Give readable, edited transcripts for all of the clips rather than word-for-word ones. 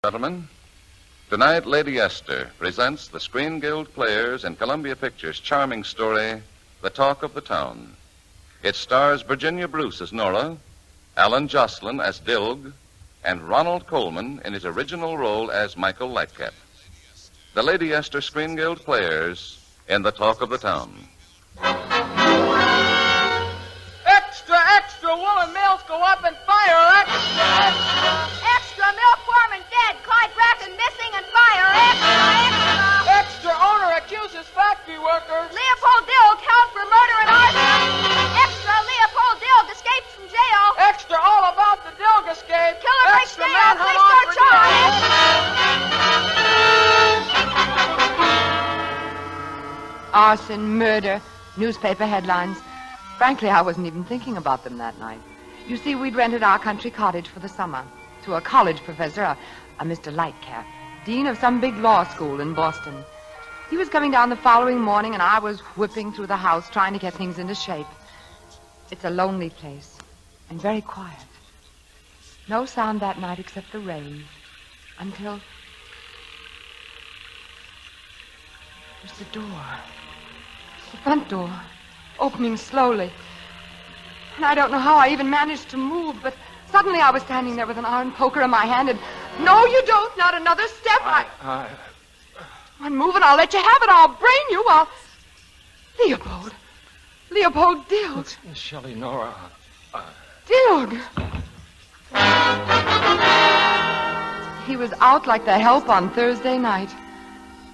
Gentlemen, tonight Lady Esther presents the Screen Guild Players and Columbia Pictures' charming story, The Talk of the Town. It stars Virginia Bruce as Nora, Alan Jocelyn as Dilg, and Ronald Coleman in his original role as Michael Lightcap. The Lady Esther Screen Guild Players in The Talk of the Town. Extra, extra, woolen mills go up in fire. Extra, extra. Extra, mill foreman dead. Clyde Bracken missing and fire. Extra, extra. Extra, owner accuses factory workers. Leopold Dilg held for murder and arson. Extra, Leopold Dilg escapes from jail. Extra, all about the Dilg escape. Killer breaks Extra, jail. manhunt Police on don't try. Arson, murder, newspaper headlines. Frankly, I wasn't even thinking about them that night. You see, we'd rented our country cottage for the summer to a college professor, a Mr. Lightcap, dean of some big law school in Boston. He was coming down the following morning, and I was whipping through the house trying to get things into shape. It's a lonely place and very quiet. No sound that night except the rain until there's the door. The front door, opening slowly. And I don't know how I even managed to move, but suddenly I was standing there with an iron poker in my hand, and no, you don't, not another step. I'm moving, I'll let you have it, I'll brain you, Leopold Dilg. Miss Shelley, Nora. Dilg. He was out like the help on Thursday night.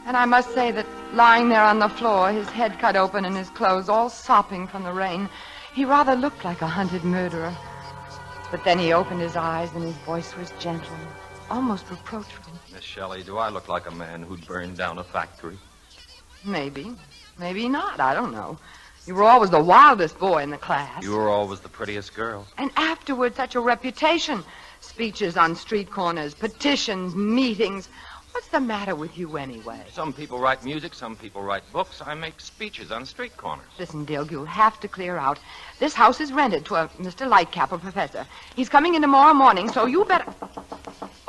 And I must say that lying there on the floor, his head cut open and his clothes all sopping from the rain, he rather looked like a hunted murderer. But then he opened his eyes and his voice was gentle, almost reproachful. Miss Shelley, do I look like a man who'd burned down a factory? Maybe. Maybe not. I don't know. You were always the wildest boy in the class. You were always the prettiest girl. And afterward, such a reputation. Speeches on street corners, petitions, meetings. What's the matter with you anyway? Some people write music, some people write books. I make speeches on street corners. Listen, Dilg, you'll have to clear out. This house is rented to a Mr. Lightcap, a professor. He's coming in tomorrow morning, so you better...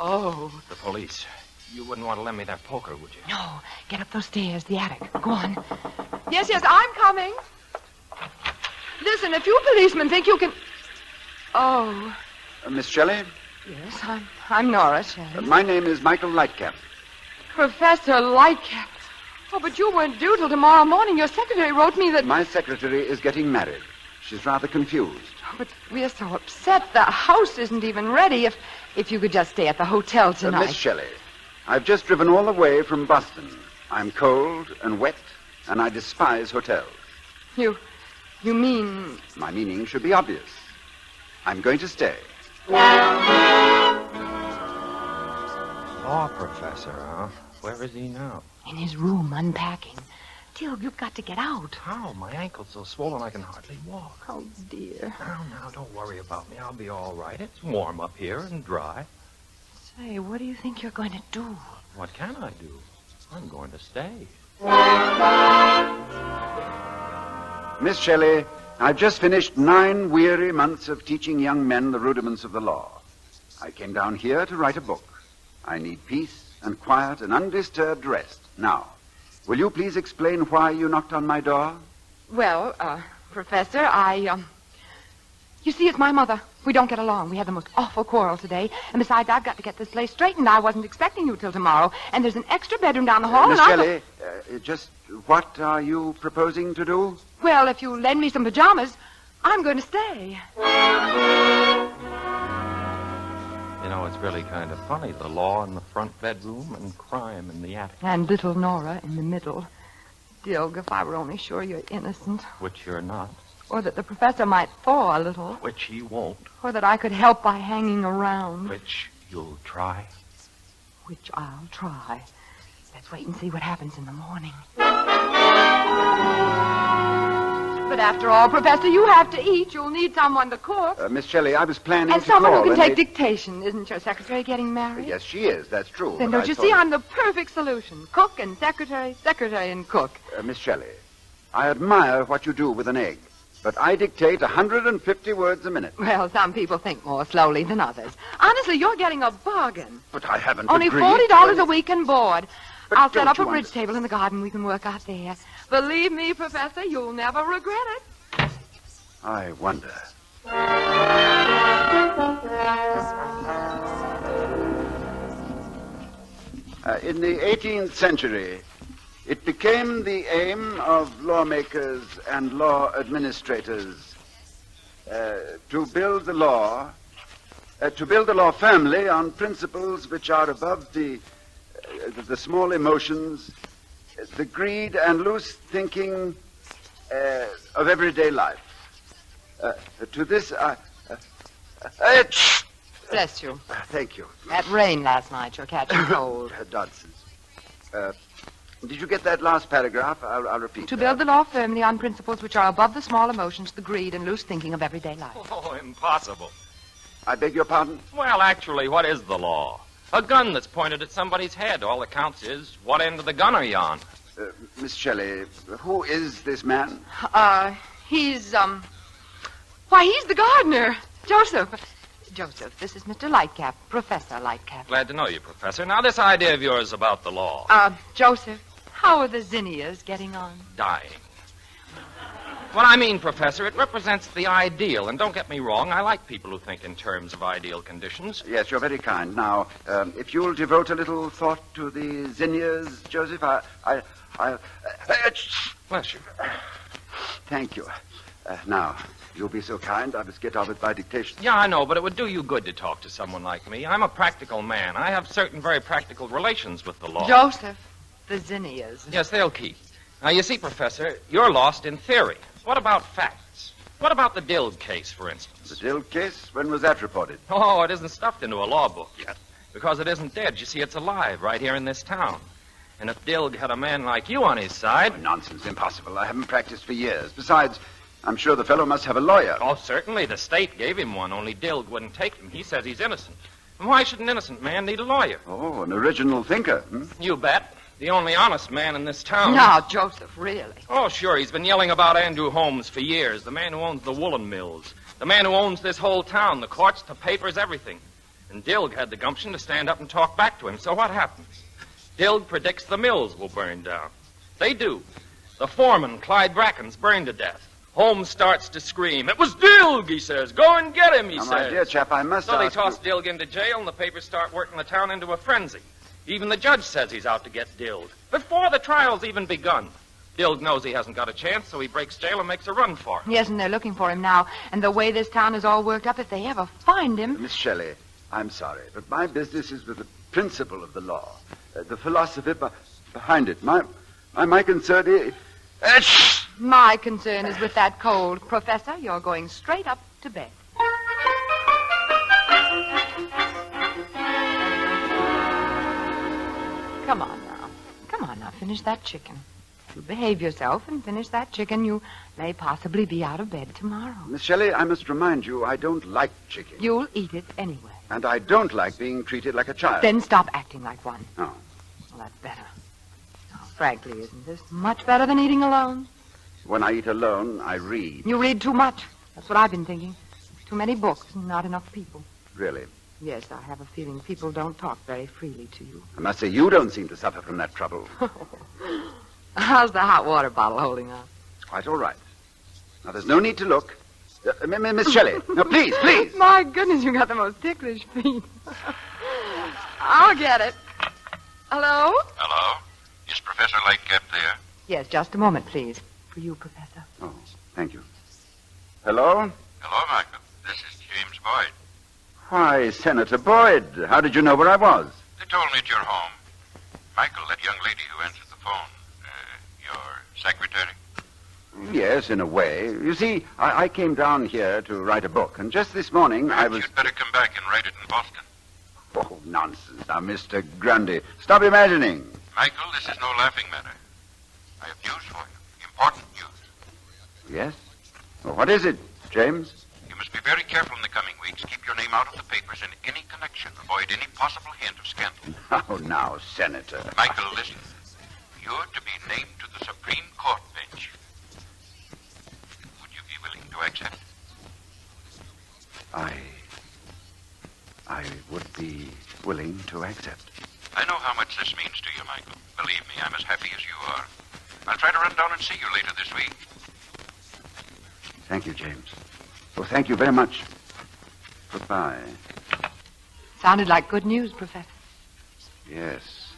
Oh. The police. You wouldn't want to lend me that poker, would you? No. Get up those stairs, the attic. Go on. Yes, I'm coming. Listen, if you policemen think you can... Oh. Miss Shelley? Yes, I'm Nora Shelley. My name is Michael Lightcap. Professor Lightcap. Oh, but you weren't due till tomorrow morning. Your secretary wrote me that... My secretary is getting married. She's rather confused. Oh, but we're so upset. The house isn't even ready. If you could just stay at the hotel tonight. Miss Shelley, I've just driven all the way from Boston. I'm cold and wet, and I despise hotels. You mean... My meaning should be obvious. I'm going to stay. Law professor, huh? Where is he now? In his room, unpacking. Dilg, you've got to get out. How? My ankle's so swollen I can hardly walk. Oh, dear. Now, don't worry about me. I'll be all right. It's warm up here and dry. Say, what do you think you're going to do? What can I do? I'm going to stay. Miss Shelley, I've just finished 9 weary months of teaching young men the rudiments of the law. I came down here to write a book. I need peace and quiet and undisturbed rest. Now, will you please explain why you knocked on my door? Well, Professor, You see, it's my mother. We don't get along. We had the most awful quarrel today. And besides, I've got to get this place straightened. I wasn't expecting you till tomorrow. And there's an extra bedroom down the hall. Miss Shelley, just what are you proposing to do? Well, if you lend me some pajamas, I'm going to stay. You know, it's really kind of funny. The law in the front bedroom and crime in the attic. And little Nora in the middle. Dilg, if I were only sure you're innocent. Which you're not. Or that the professor might thaw a little. Which he won't. Or that I could help by hanging around. Which you'll try. Which I'll try. Let's wait and see what happens in the morning. But after all, Professor, you have to eat. You'll need someone to cook. Miss Shelley, I was planning and to someone call who can take dictation. Isn't your secretary getting married? Yes, she is. That's true. Then don't you see, I'm the perfect solution. Cook and secretary, secretary and cook. Miss Shelley, I admire what you do with an egg. But I dictate 150 words a minute. Well, some people think more slowly than others. Honestly, you're getting a bargain. But I haven't Only agreed. $40 a week and board. But I'll set don't up a you bridge table in the garden. We can work out there. Believe me, Professor, you'll never regret it. I wonder. In the 18th century, it became the aim of lawmakers and law administrators to build the law firmly on principles which are above the small emotions, the greed and loose thinking of everyday life. To this, Bless you. thank you. That rain last night, you're catching cold. Dodson. Did you get that last paragraph? I'll repeat. To build the law firmly on principles which are above the small emotions, the greed, and loose thinking of everyday life. Oh, impossible. I beg your pardon? Well, actually, what is the law? A gun that's pointed at somebody's head. All that counts is, what end of the gun are you on? Miss Shelley, who is this man? He's the gardener. Joseph, this is Mr. Lightcap, Professor Lightcap. Glad to know you, Professor. Now, this idea of yours about the law. Joseph, how are the zinnias getting on? Dying. What I mean, Professor, it represents the ideal. And don't get me wrong, I like people who think in terms of ideal conditions. Yes, you're very kind. Now, if you'll devote a little thought to the zinnias, Joseph, I'll... Bless you. Thank you. Now, you'll be so kind, I must get on with my dictation. Yeah, I know, but it would do you good to talk to someone like me. I'm a practical man. I have certain very practical relations with the law. Joseph, the zinnias. Yes, they'll keep. Now, you see, Professor, you're lost in theory. What about facts? What about the Dilg case, for instance? The Dilg case? When was that reported? Oh, it isn't stuffed into a law book yet. Because it isn't dead. You see, it's alive right here in this town. And if Dilg had a man like you on his side... Oh, nonsense, impossible. I haven't practiced for years. Besides, I'm sure the fellow must have a lawyer. Oh, certainly. The state gave him one, only Dilg wouldn't take him. He says he's innocent. And why should an innocent man need a lawyer? Oh, an original thinker. You bet. The only honest man in this town. Now, Joseph, really. Oh, sure. He's been yelling about Andrew Holmes for years. The man who owns the woolen mills. The man who owns this whole town. The courts, the papers, everything. And Dilg had the gumption to stand up and talk back to him. So what happens? Dilg predicts the mills will burn down. They do. The foreman, Clyde Bracken's burned to death. Holmes starts to scream. It was Dilg, he says. Go and get him, he says. My dear chap, I must So they ask toss you... Dilg into jail, and the papers start working the town into a frenzy. Even the judge says he's out to get Dilg. Before the trial's even begun. Dilg knows he hasn't got a chance, so he breaks jail and makes a run for it. Yes, and they're looking for him now. And the way this town is all worked up, if they ever find him... Miss Shelley, I'm sorry, but my business is with the principle of the law. The philosophy behind it. My concern is... My concern is with that cold. Professor, you're going straight up to bed. Come on now. Finish that chicken. You behave yourself and finish that chicken. You may possibly be out of bed tomorrow. Miss Shelley, I must remind you, I don't like chicken. You'll eat it anyway. And I don't like being treated like a child. Then stop acting like one. Oh. Well, that's better. Oh, frankly, isn't this much better than eating alone? When I eat alone, I read. You read too much. That's what I've been thinking. Too many books and not enough people. Really? Yes, I have a feeling people don't talk very freely to you. I must say, you don't seem to suffer from that trouble. How's the hot water bottle holding up? It's quite all right. Now, there's no need to look. Miss Shelley. No, please. My goodness, you got the most ticklish feet. I'll get it. Hello? Hello? Is Professor Lightcap there? Yes, just a moment, please. For you, Professor. Oh, thank you. Hello? Hello, Michael. This is James Boyd. Why, Senator Boyd, how did you know where I was? They told me at your home. Michael, that young lady who answered the phone, your secretary? Yes, in a way. You see, I came down here to write a book, and just this morning I was... You'd better come back and write it in Boston. Oh, nonsense. Now, Mr. Grundy, stop imagining. Michael, this is no laughing matter. I have news for you. Important news. Yes? Well, what is it, James? You must be very careful in the coming weeks. Keep your name out of the papers in any connection. Avoid any possible hint of scandal. Oh, now, Senator. Michael, listen. You're to be named to the Supreme Court bench. Would you be willing I would be willing to accept. I know how much this means to you, Michael. Believe me, I'm as happy as you are. I'll try to run down and see you later this week. Thank you, James. Oh, thank you very much. Goodbye. Sounded like good news, Professor. Yes.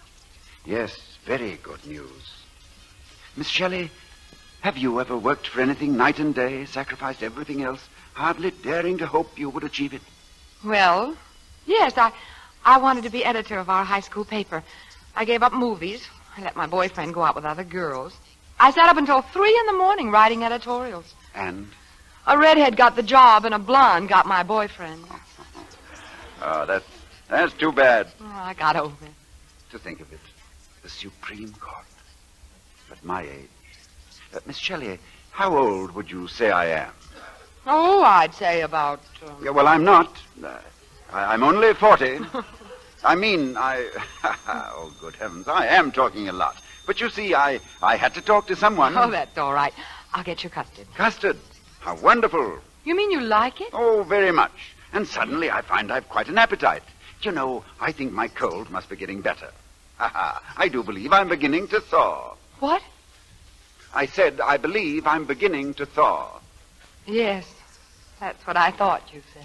Yes, very good news. Miss Shelley, have you ever worked for anything night and day, sacrificed everything else, hardly daring to hope you would achieve it? Well, yes, I wanted to be editor of our high school paper. I gave up movies. I let my boyfriend go out with other girls. I sat up until 3 a.m. writing editorials. And? A redhead got the job and a blonde got my boyfriend. Oh, that's too bad. Oh, I got over it. To think of it, the Supreme Court. At my age. Miss Shelley, how old would you say I am? Oh, I'd say about... Yeah, well, I'm not. I'm only 40. I mean, oh, good heavens, I am talking a lot. But you see, I had to talk to someone. Oh, that's all right. I'll get you custard. Custard? How wonderful. You mean you like it? Oh, very much. And suddenly I find I've quite an appetite. You know, I think my cold must be getting better. I do believe I'm beginning to thaw. What? I said I believe I'm beginning to thaw. Yes, that's what I thought you said.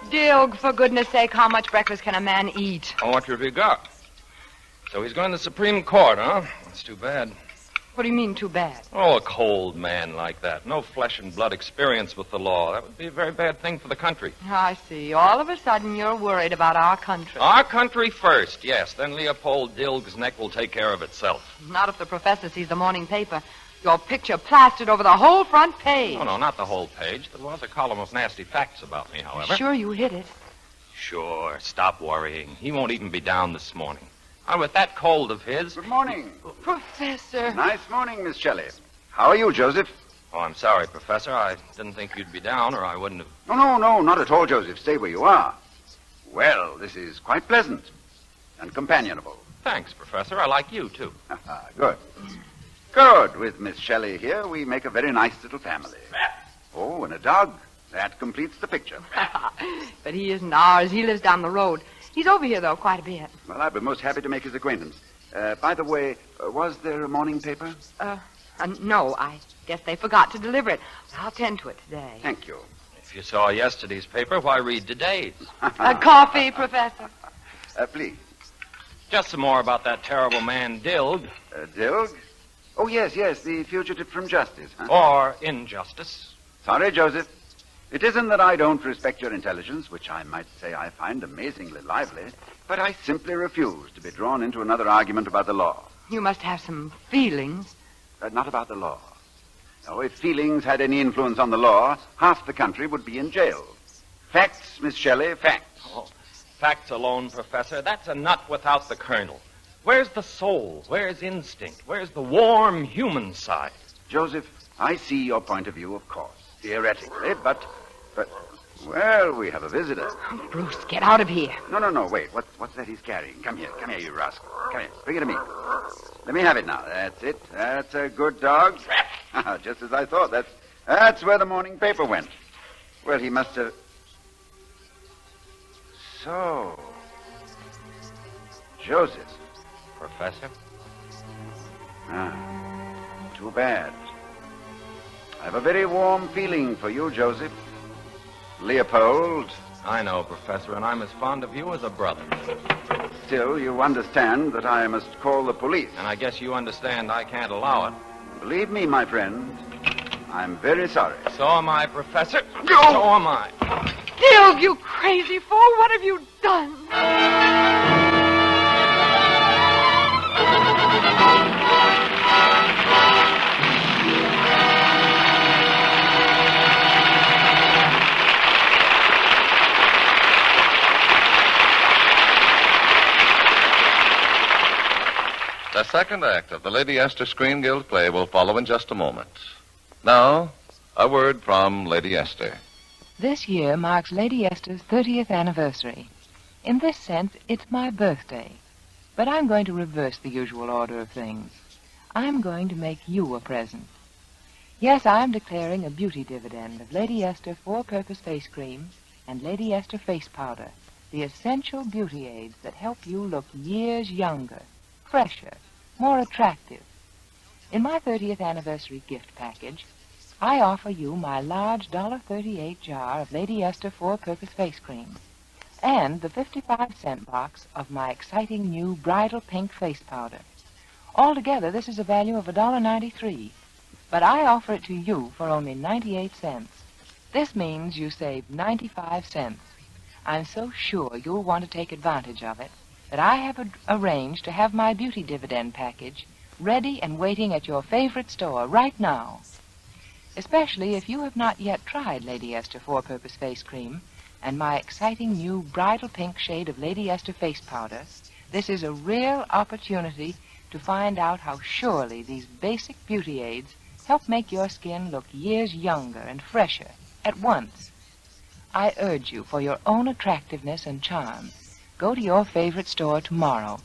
Dilg, for goodness sake, how much breakfast can a man eat? Oh, what have you got? So he's going to the Supreme Court, huh? That's too bad. What do you mean, too bad? Oh, a cold man like that. No flesh and blood experience with the law. That would be a very bad thing for the country. I see. All of a sudden, you're worried about our country. Our country first, yes. Then Leopold Dilg's neck will take care of itself. Not if the professor sees the morning paper. Your picture plastered over the whole front page. Oh, no, not the whole page. There was a column of nasty facts about me, however. Sure you hit it. Sure. Stop worrying. He won't even be down this morning. With that cold of his... Good morning. Professor. Nice morning, Miss Shelley. How are you, Joseph? Oh, I'm sorry, Professor. I didn't think you'd be down, or I wouldn't have... No, not at all, Joseph. Stay where you are. Well, this is quite pleasant and companionable. Thanks, Professor. I like you, too. Good. Good. With Miss Shelley here, we make a very nice little family. Oh, and a dog. That completes the picture. But he isn't ours. He lives down the road. He's over here, though, quite a bit. Well, I'd be most happy to make his acquaintance. By the way, was there a morning paper? No, I guess they forgot to deliver it. I'll tend to it today. Thank you. If you saw yesterday's paper, why read today's? Coffee, Professor? Please. Just some more about that terrible man, Dilg. Dilg? Oh, yes, the fugitive from justice. Huh? Or injustice. Sorry, Joseph. It isn't that I don't respect your intelligence, which I might say I find amazingly lively, but I simply refuse to be drawn into another argument about the law. You must have some feelings. Not about the law. No, if feelings had any influence on the law, half the country would be in jail. Facts, Miss Shelley, facts. Oh, facts alone, Professor. That's a nut without the kernel. Where's the soul? Where's instinct? Where's the warm human side? Joseph, I see your point of view, of course, theoretically, but, well, we have a visitor. Oh, Bruce, get out of here. No, wait. What's that he's carrying? Come here, you rascal. Come here, bring it to me. Let me have it now. That's it. That's a good dog. Just as I thought. That's where the morning paper went. Well, he must have... So... Joseph. Professor? Too bad. I have a very warm feeling for you, Joseph. Leopold. I know, Professor, and I'm as fond of you as a brother. Still, you understand that I must call the police. And I guess you understand I can't allow it. Believe me, my friend, I'm very sorry. So am I, Professor. No! So am I. Dilg, you crazy fool! What have you done? The second act of the Lady Esther Screen Guild play will follow in just a moment. Now, a word from Lady Esther. This year marks Lady Esther's 30th anniversary. In this sense, it's my birthday. But I'm going to reverse the usual order of things. I'm going to make you a present. Yes, I'm declaring a beauty dividend of Lady Esther Four-Purpose Face Cream and Lady Esther Face Powder, the essential beauty aids that help you look years younger, fresher, more attractive. In my 30th anniversary gift package, I offer you my large $1.38 jar of Lady Esther Four-Purpose Face Cream and the 55-cent box of my exciting new bridal pink face powder. Altogether, this is a value of $1.93, but I offer it to you for only 98 cents. This means you save 95 cents. I'm so sure you'll want to take advantage of it that I have arranged to have my beauty dividend package ready and waiting at your favorite store right now. Especially if you have not yet tried Lady Esther Four-Purpose Face Cream and my exciting new bridal pink shade of Lady Esther Face Powder, this is a real opportunity to find out how surely these basic beauty aids help make your skin look years younger and fresher at once. I urge you, for your own attractiveness and charm, go to your favorite store tomorrow,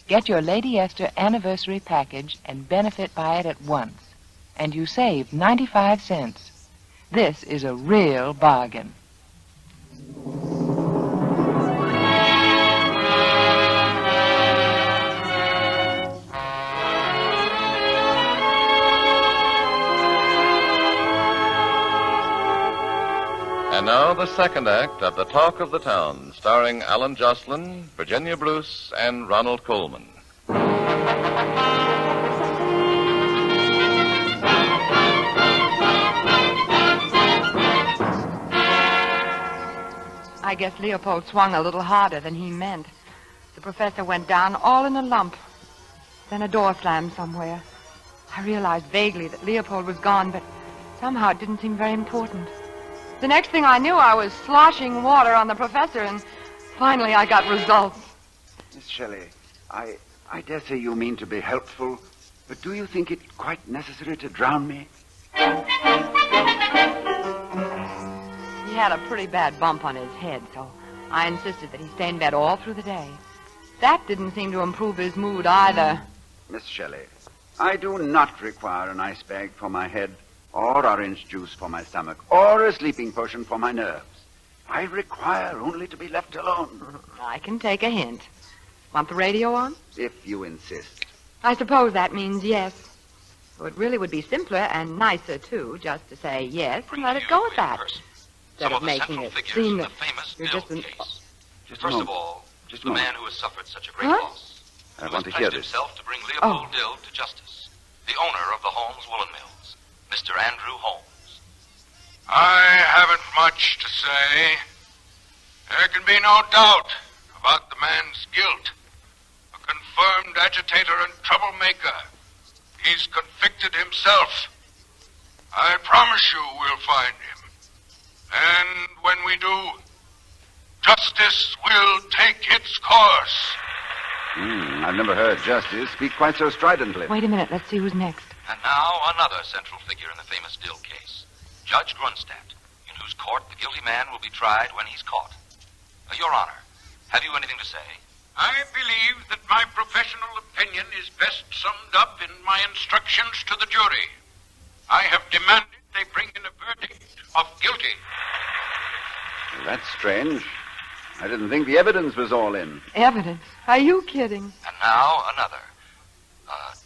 get your Lady Esther anniversary package, and benefit by it at once. And you save 95 cents. This is a real bargain. And now the second act of The Talk of the Town, starring Alan Jocelyn, Virginia Bruce, and Ronald Coleman. I guess Leopold swung a little harder than he meant. The professor went down all in a lump. Then a door slammed somewhere. I realized vaguely that Leopold was gone, but somehow it didn't seem very important. The next thing I knew, I was sloshing water on the professor, and finally I got results. Miss Shelley, I dare say you mean to be helpful, but do you think it quite necessary to drown me? He had a pretty bad bump on his head, so I insisted that he stay in bed all through the day. That didn't seem to improve his mood either. Miss Shelley, I do not require an ice bag for my head, or orange juice for my stomach, or a sleeping potion for my nerves. I require only to be left alone. I can take a hint. Want the radio on? If you insist. I suppose that means yes. So it really would be simpler and nicer, too, just to say yes and let it go at that. Instead of making it seem that you're just an... First of all, just the man who has suffered such a great Huh? loss. I Who want has to hear pledged this. himself to bring Leopold Dill to justice. The owner of the Holmes Woolen Mills, Mr. Andrew Holmes. I haven't much to say. There can be no doubt about the man's guilt. A confirmed agitator and troublemaker. He's convicted himself. I promise you we'll find him. And when we do, justice will take its course. I've never heard justice speak quite so stridently. Wait a minute. Let's see who's next. And now another central figure in the famous Dill case, Judge Grunstadt, in whose court the guilty man will be tried when he's caught. Your Honor, have you anything to say? I believe that my professional opinion is best summed up in my instructions to the jury. I have demanded they bring in a verdict of guilty. That's strange. I didn't think the evidence was all in. Evidence? Are you kidding? And now another,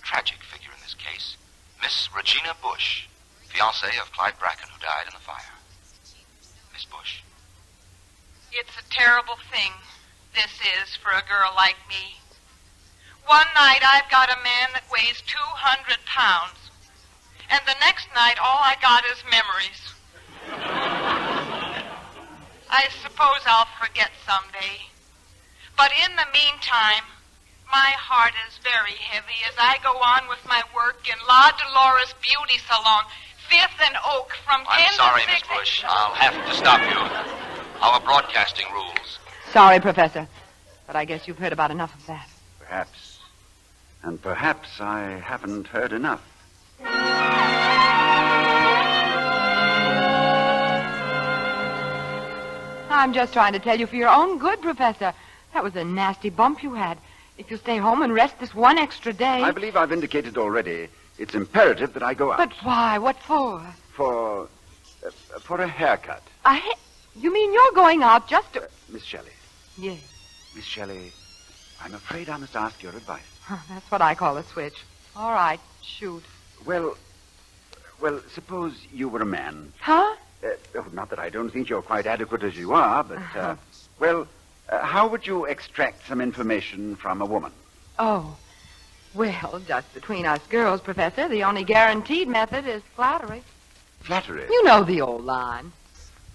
tragic figure in this case, Miss Regina Bush, fiancée of Clyde Bracken, who died in the fire. Miss Bush. It's a terrible thing, this is, for a girl like me. One night I've got a man that weighs 200 pounds. And the next night all I got is memories. I suppose I'll forget someday. But in the meantime, my heart is very heavy as I go on with my work in La Dolores Beauty Salon, 5th and Oak, from 10 I'm sorry, to 6. Miss Bush. I'll have to stop you. Our broadcasting rules. Sorry, Professor. But I guess you've heard about enough of that. Perhaps. And perhaps I haven't heard enough. I'm just trying to tell you for your own good, Professor. That was a nasty bump you had. If you stay home and rest this one extra day... I believe I've indicated already. It's imperative that I go out. But why? What for? For a haircut. You mean you're going out just to... Miss Shelley. Yes. Miss Shelley, I'm afraid I must ask your advice. That's what I call a switch. All right, shoot. Well, suppose you were a man. Huh? Not that I don't think you're quite adequate as you are, but, how would you extract some information from a woman? Oh. Well, just between us girls, Professor, the only guaranteed method is flattery. Flattery? You know the old line.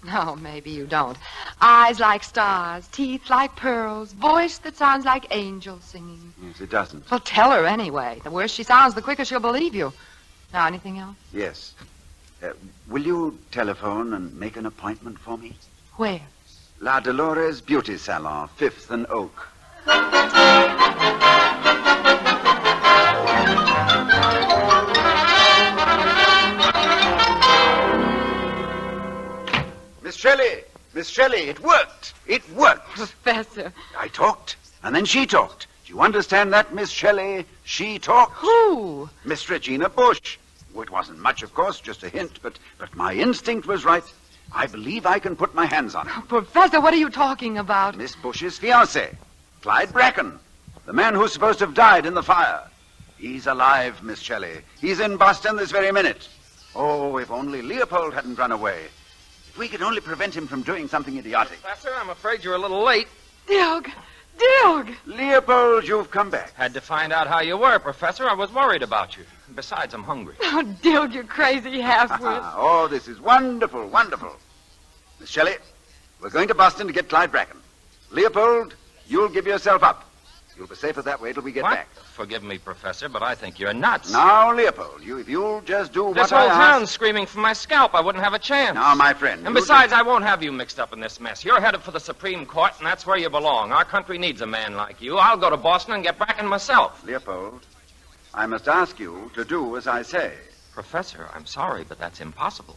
No, maybe you don't. Eyes like stars, teeth like pearls, voice that sounds like angels singing. Yes, it doesn't. Well, tell her anyway. The worse she sounds, the quicker she'll believe you. Now, anything else? Yes. Will you telephone and make an appointment for me? Where? La Dolores Beauty Salon, 5th and Oak. Miss Shelley, it worked. It worked. Professor. I talked, and then she talked. Do you understand that, Miss Shelley? She talked. Who? Miss Regina Bush. Well, it wasn't much, of course, just a hint, but my instinct was right. I believe I can put my hands on him. Professor, what are you talking about? Miss Bush's fiancé, Clyde Bracken, the man who's supposed to have died in the fire. He's alive, Miss Shelley. He's in Boston this very minute. Oh, if only Leopold hadn't run away. If we could only prevent him from doing something idiotic. Professor, I'm afraid you're a little late. Dilg! Leopold, you've come back. Had to find out how you were, Professor. I was worried about you. Besides, I'm hungry. Oh, Dilg, you crazy half-wit. Oh, this is wonderful, wonderful. Miss Shelley, we're going to Boston to get Clyde Bracken. Leopold, you'll give yourself up. You'll be safer that way till we get back. Forgive me, Professor, but I think you're nuts. Now, Leopold, if you'll just do what this whole town's screaming for my scalp. I wouldn't have a chance. Now, my friend. And besides, I won't have you mixed up in this mess. You're headed for the Supreme Court, and that's where you belong. Our country needs a man like you. I'll go to Boston and get Bracken myself. Leopold, I must ask you to do as I say. Professor, I'm sorry, but that's impossible.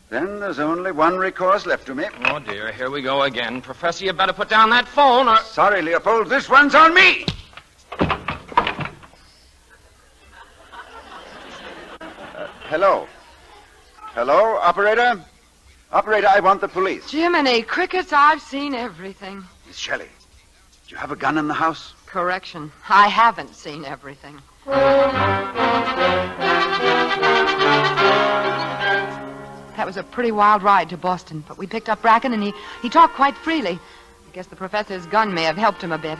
Then there's only one recourse left to me. Oh, dear, here we go again. Professor, you better put down that phone or... Sorry, Leopold, this one's on me! Hello? Hello, operator? Operator, I want the police. Jiminy crickets, I've seen everything. Miss Shelley, do you have a gun in the house? Correction, I haven't seen everything. That was a pretty wild ride to Boston, but we picked up Bracken, and he talked quite freely. I guess the professor's gun may have helped him a bit.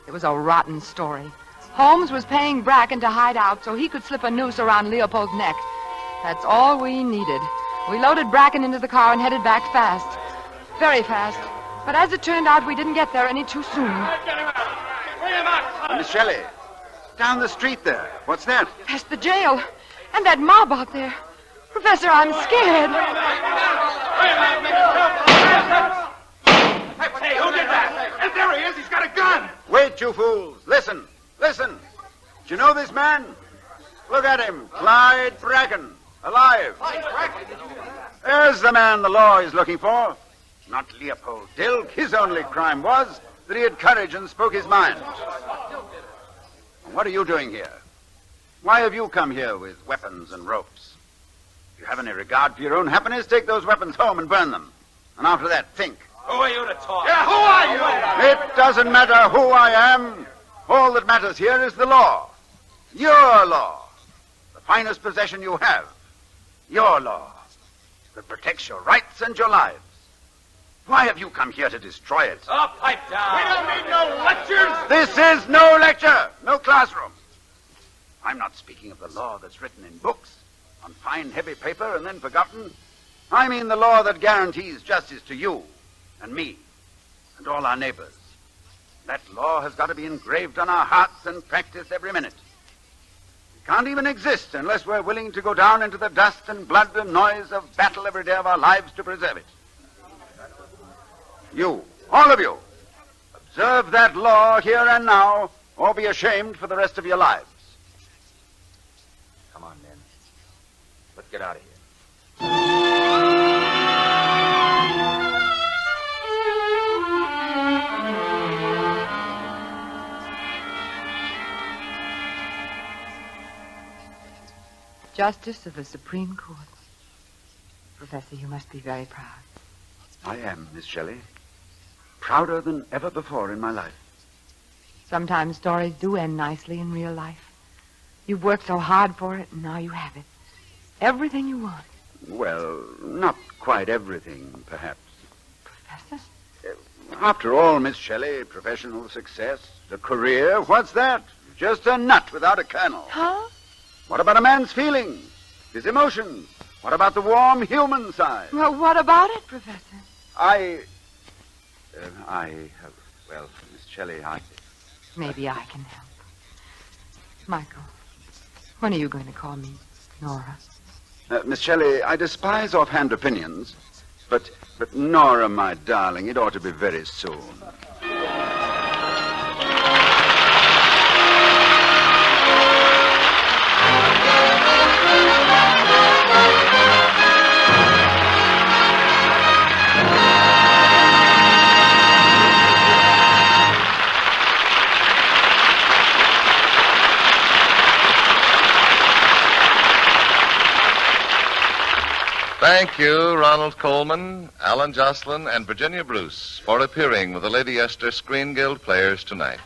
It was a rotten story. Holmes was paying Bracken to hide out so he could slip a noose around Leopold's neck. That's all we needed. We loaded Bracken into the car and headed back fast. Very fast. But as it turned out, we didn't get there any too soon. Miss Shelley, down the street there. What's that? Past the jail. And that mob out there. Professor, I'm scared. Hey, who did that? And there he is. He's got a gun. Wait, you fools. Listen. Do you know this man? Look at him. Clyde Bracken. Alive. There's the man the law is looking for. Not Leopold Dilk. His only crime was that he had courage and spoke his mind. What are you doing here? Why have you come here with weapons and ropes? If you have any regard for your own happiness, take those weapons home and burn them. And after that, think. Who are you to talk? Yeah, who are you? It doesn't matter who I am. All that matters here is the law. Your law. The finest possession you have. Your law. That protects your rights and your lives. Why have you come here to destroy it? Oh, pipe down. We don't need no lectures. This is no lecture. No classroom. I'm not speaking of the law that's written in books, on fine, heavy paper, and then forgotten. I mean the law that guarantees justice to you and me and all our neighbors. That law has got to be engraved on our hearts and practiced every minute. It can't even exist unless we're willing to go down into the dust and blood and noise of battle every day of our lives to preserve it. You, all of you, observe that law here and now, or be ashamed for the rest of your lives. Come on, men. Let's get out of here. Justice of the Supreme Court. Professor, you must be very proud. I am, Miss Shelley. Prouder than ever before in my life. Sometimes stories do end nicely in real life. You've worked so hard for it, and now you have it. Everything you want. Well, not quite everything, perhaps. Professor? After all, Miss Shelley, professional success, a career, what's that? Just a nut without a kernel. Huh? What about a man's feelings, his emotions? What about the warm human side? Well, what about it, Professor? Well, Miss Shelley, Maybe I can help. Michael, when are you going to call me Nora? Miss Shelley, I despise offhand opinions, but Nora, my darling, it ought to be very soon. Thank you, Ronald Coleman, Alan Jocelyn, and Virginia Bruce, for appearing with the Lady Esther Screen Guild players tonight.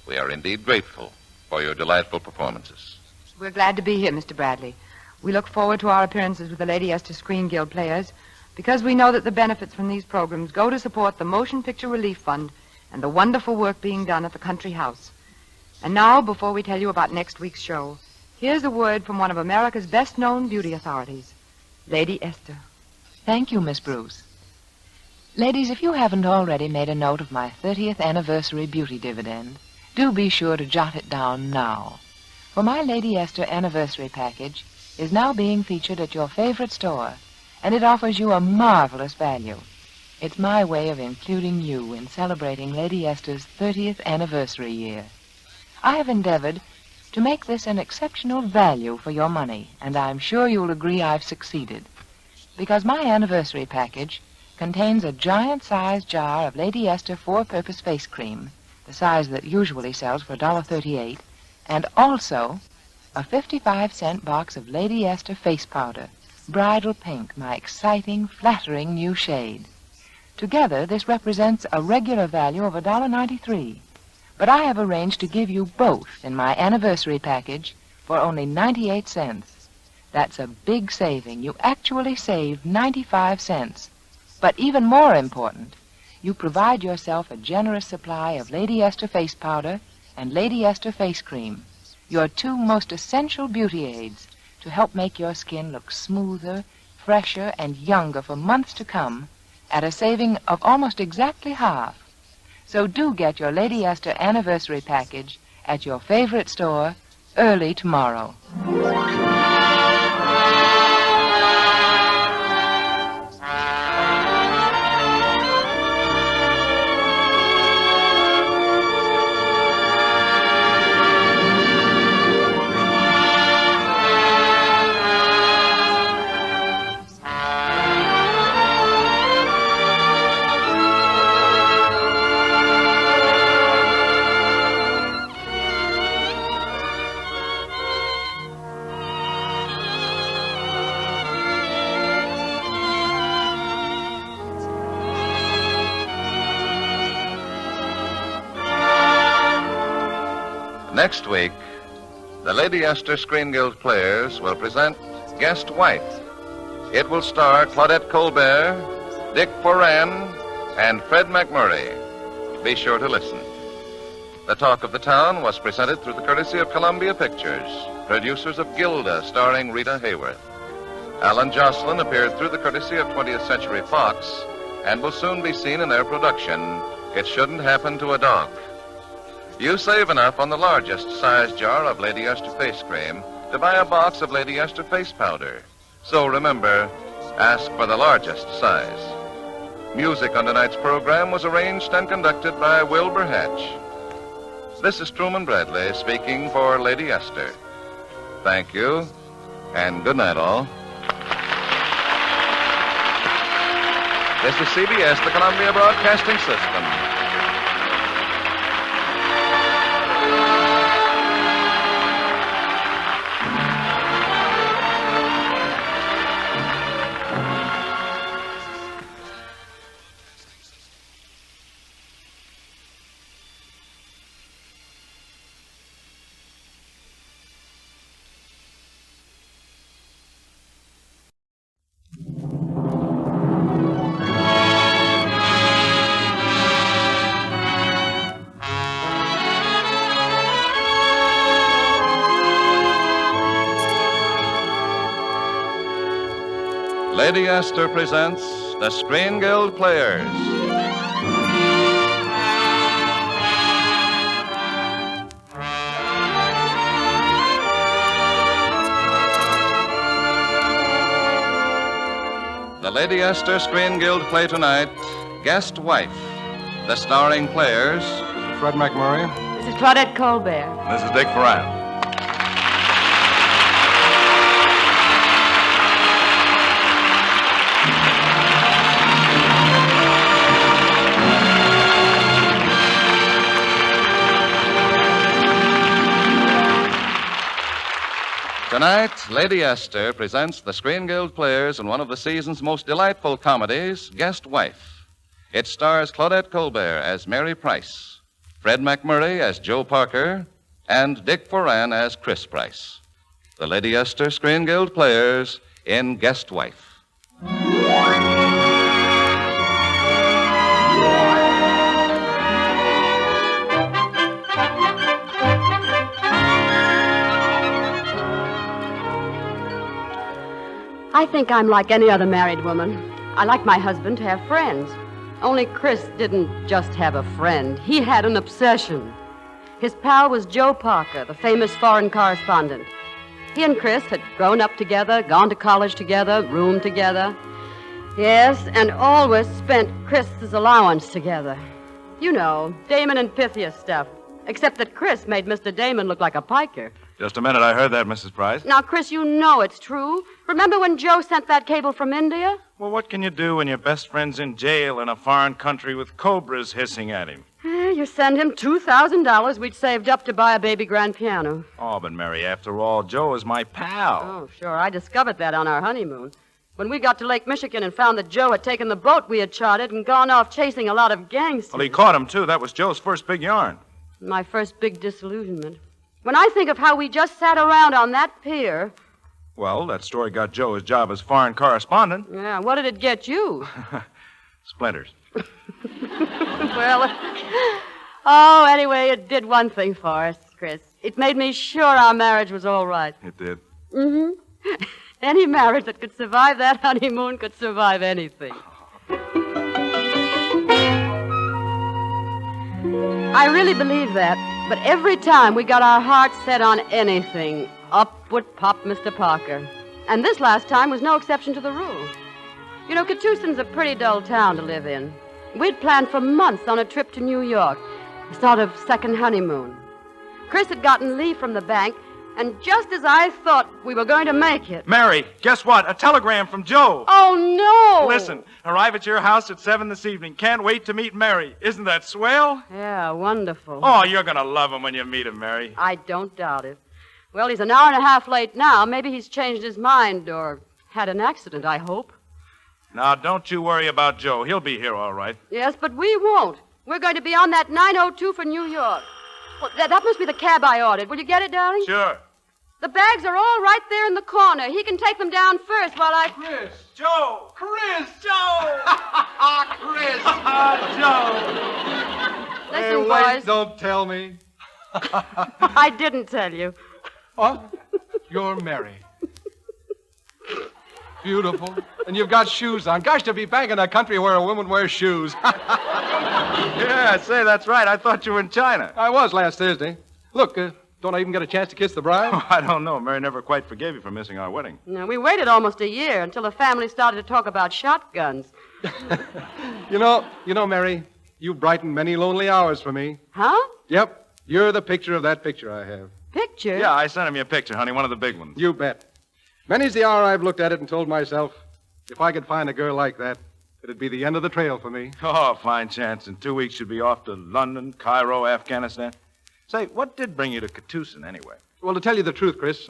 We are indeed grateful for your delightful performances. We're glad to be here, Mr. Bradley. We look forward to our appearances with the Lady Esther Screen Guild players because we know that the benefits from these programs go to support the Motion Picture Relief Fund and the wonderful work being done at the Country House. And now, before we tell you about next week's show, here's a word from one of America's best-known beauty authorities, Lady Esther. Thank you, Miss Bruce. Ladies, if you haven't already made a note of my 30th anniversary beauty dividend, do be sure to jot it down now. For my Lady Esther anniversary package is now being featured at your favorite store, and it offers you a marvelous value. It's my way of including you in celebrating Lady Esther's 30th anniversary year. I have endeavored to make this an exceptional value for your money, and I'm sure you'll agree I've succeeded. Because my anniversary package contains a giant-sized jar of Lady Esther four-purpose face cream, the size that usually sells for $1.38, and also a 55-cent box of Lady Esther face powder, Bridal Pink, my exciting, flattering new shade. Together, this represents a regular value of $1.93. But I have arranged to give you both in my anniversary package for only 98 cents. That's a big saving. You actually save 95 cents. But even more important, you provide yourself a generous supply of Lady Esther face powder and Lady Esther face cream, your two most essential beauty aids to help make your skin look smoother, fresher, and younger for months to come at a saving of almost exactly half. So do get your Lady Esther anniversary package at your favorite store early tomorrow. Next week, the Lady Esther Screen Guild players will present Guest Wife. It will star Claudette Colbert, Dick Foran, and Fred McMurray. Be sure to listen. The Talk of the Town was presented through the courtesy of Columbia Pictures, producers of Gilda, starring Rita Hayworth. Alan Jocelyn appeared through the courtesy of 20th Century Fox and will soon be seen in their production, It Shouldn't Happen to a Dog. You save enough on the largest size jar of Lady Esther face cream to buy a box of Lady Esther face powder. So remember, ask for the largest size. Music on tonight's program was arranged and conducted by Wilbur Hatch. This is Truman Bradley speaking for Lady Esther. Thank you, and good night, all. This is CBS, the Columbia Broadcasting System. Lady Esther presents the Screen Guild Players. The Lady Esther Screen Guild play tonight, Guest Wife. The starring players: Fred McMurray. This is Claudette Colbert. This is Dick Ferran. Tonight, Lady Esther presents the Screen Guild Players in one of the season's most delightful comedies, Guest Wife. It stars Claudette Colbert as Mary Price, Fred McMurray as Joe Parker, and Dick Foran as Chris Price. The Lady Esther Screen Guild Players in Guest Wife. I think I'm like any other married woman. I like my husband to have friends. Only Chris didn't just have a friend. He had an obsession. His pal was Joe Parker, the famous foreign correspondent. He and Chris had grown up together, gone to college together, roomed together. Yes, and always spent Chris's allowance together. You know, Damon and Pythia stuff. Except that Chris made Mr. Damon look like a piker. Just a minute, I heard that, Mrs. Price. Now, Chris, you know it's true. Remember when Joe sent that cable from India? Well, what can you do when your best friend's in jail in a foreign country with cobras hissing at him? You send him $2,000 we'd saved up to buy a baby grand piano. Oh, but Mary, after all, Joe is my pal. Oh, sure. I discovered that on our honeymoon. When we got to Lake Michigan and found that Joe had taken the boat we had chartered and gone off chasing a lot of gangsters. Well, he caught him, too. That was Joe's first big yarn. My first big disillusionment. When I think of how we just sat around on that pier... Well, that story got Joe his job as foreign correspondent. Yeah, what did it get you? Splinters. Well, oh, anyway, it did one thing for us, Chris. It made me sure our marriage was all right. It did? Mm-hmm. Any marriage that could survive that honeymoon could survive anything. I really believe that. But every time we got our hearts set on anything, up would pop Mr. Parker. And this last time was no exception to the rule. You know, Catoosin's a pretty dull town to live in. We'd planned for months on a trip to New York, a sort of second honeymoon. Chris had gotten leave from the bank, and just as I thought we were going to make it... Mary, guess what? A telegram from Joe. Oh, no! Listen, arrive at your house at 7 this evening. Can't wait to meet Mary. Isn't that swell? Yeah, wonderful. Oh, you're going to love him when you meet him, Mary. I don't doubt it. Well, he's an hour and a half late now. Maybe he's changed his mind or had an accident, I hope. Now, don't you worry about Joe. He'll be here all right. Yes, but we won't. We're going to be on that 902 for New York. Well, that must be the cab I ordered. Will you get it, darling? Sure. The bags are all right there in the corner. He can take them down first while I... Chris! Joe! Chris! Joe! Chris! Joe! Listen, wait, boys. don't tell me. I didn't tell you. What? You're Mary. Beautiful. And you've got shoes on. Gosh, to be back in a country where a woman wears shoes. Yeah, say, that's right. I thought you were in China. I was last Thursday. Look, don't I even get a chance to kiss the bride? Oh, I don't know. Mary never quite forgave you for missing our wedding. No, we waited almost a year until the family started to talk about shotguns. You know, Mary, you brightened many lonely hours for me. Huh? Yep. You're the picture of that picture I have. Picture? Yeah, I sent him your picture, honey, one of the big ones. You bet. Many's the hour I've looked at it and told myself, if I could find a girl like that, it'd be the end of the trail for me. Oh, fine chance. In 2 weeks, you'll be off to London, Cairo, Afghanistan. Say, what did bring you to Catoosin, anyway? Well, to tell you the truth, Chris,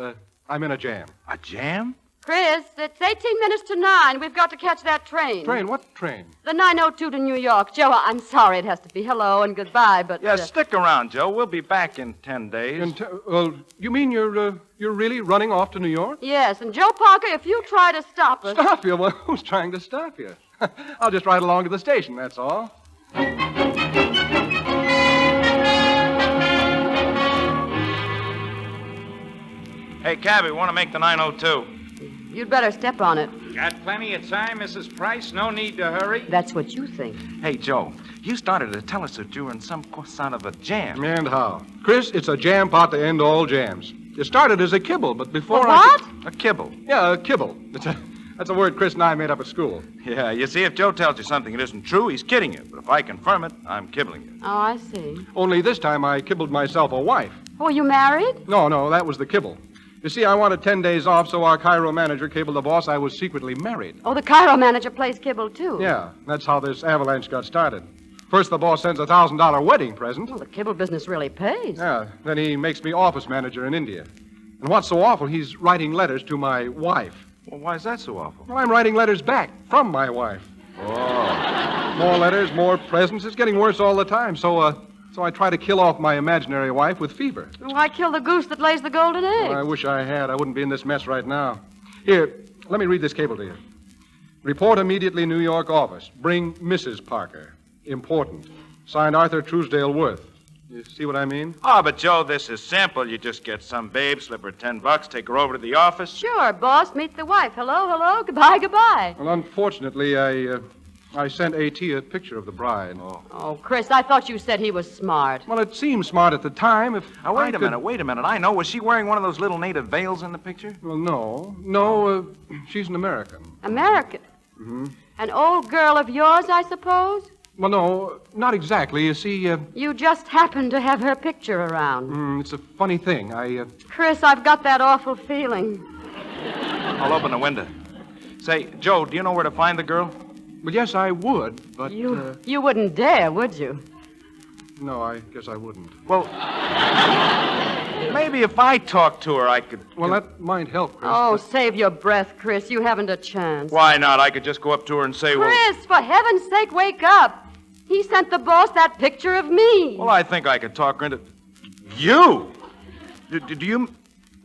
I'm in a jam. A jam? Chris, it's 18 minutes to 9. We've got to catch that train. Train? What train? The 902 to New York. Joe, I'm sorry it has to be hello and goodbye, but... Yeah, stick around, Joe. We'll be back in 10 days. Well, you mean you're really running off to New York? Yes, and Joe Parker, if you try to stop us... Stop you? Well, who's trying to stop you? I'll just ride along to the station, that's all. Hey, cabby, want to make the 902? You'd better step on it. Got plenty of time, Mrs. Price. No need to hurry. That's what you think. Hey, Joe, you started to tell us that you were in some sort of a jam. And how? Chris, it's a jam pot to end all jams. It started as a kibble, but before A kibble. Yeah, a kibble. That's a word Chris and I made up at school. Yeah, you see, if Joe tells you something that isn't true, he's kidding you. But if I confirm it, I'm kibbling you. Oh, I see. Only this time I kibbled myself a wife. Oh, you married? No, that was the kibble. You see, I wanted 10 days off, so our Cairo manager cabled the boss I was secretly married. Oh, the Cairo manager plays kibble, too. Yeah, that's how this avalanche got started. First, the boss sends a $1,000 wedding present. Well, the kibble business really pays. Yeah, then he makes me office manager in India. And what's so awful, he's writing letters to my wife. Well, why is that so awful? Well, I'm writing letters back from my wife. Oh. More letters, more presents. It's getting worse all the time, so I try to kill off my imaginary wife with fever. Why kill the goose that lays the golden egg? Well, I wish I had. I wouldn't be in this mess right now. Here, let me read this cable to you. Report immediately, New York office. Bring Mrs. Parker. Important. Signed Arthur Truesdale Worth. You see what I mean? Oh, but, Joe, this is simple. You just get some babe, slip her $10, take her over to the office. Sure, boss. Meet the wife. Hello. Goodbye. Well, unfortunately, I sent A.T. a picture of the bride. Oh, Chris, I thought you said he was smart. Well, it seemed smart at the time. Now, wait a minute. I know. Was she wearing one of those little native veils in the picture? Well, no. She's an American. American? Mm-hmm. An old girl of yours, I suppose? Well, no, not exactly. You see, You just happened to have her picture around. It's a funny thing. Chris, I've got that awful feeling. I'll open the window. Say, Joe, do you know where to find the girl? Well, yes, I would, but... You wouldn't dare, would you? No, I guess I wouldn't. Well, maybe if I talked to her, I could... Well, that might help, Chris. Oh, save your breath, Chris. You haven't a chance. Why not? I could just go up to her and say, Chris, for heaven's sake, wake up. He sent the boss that picture of me. Well, I think I could talk her into... You? Do you...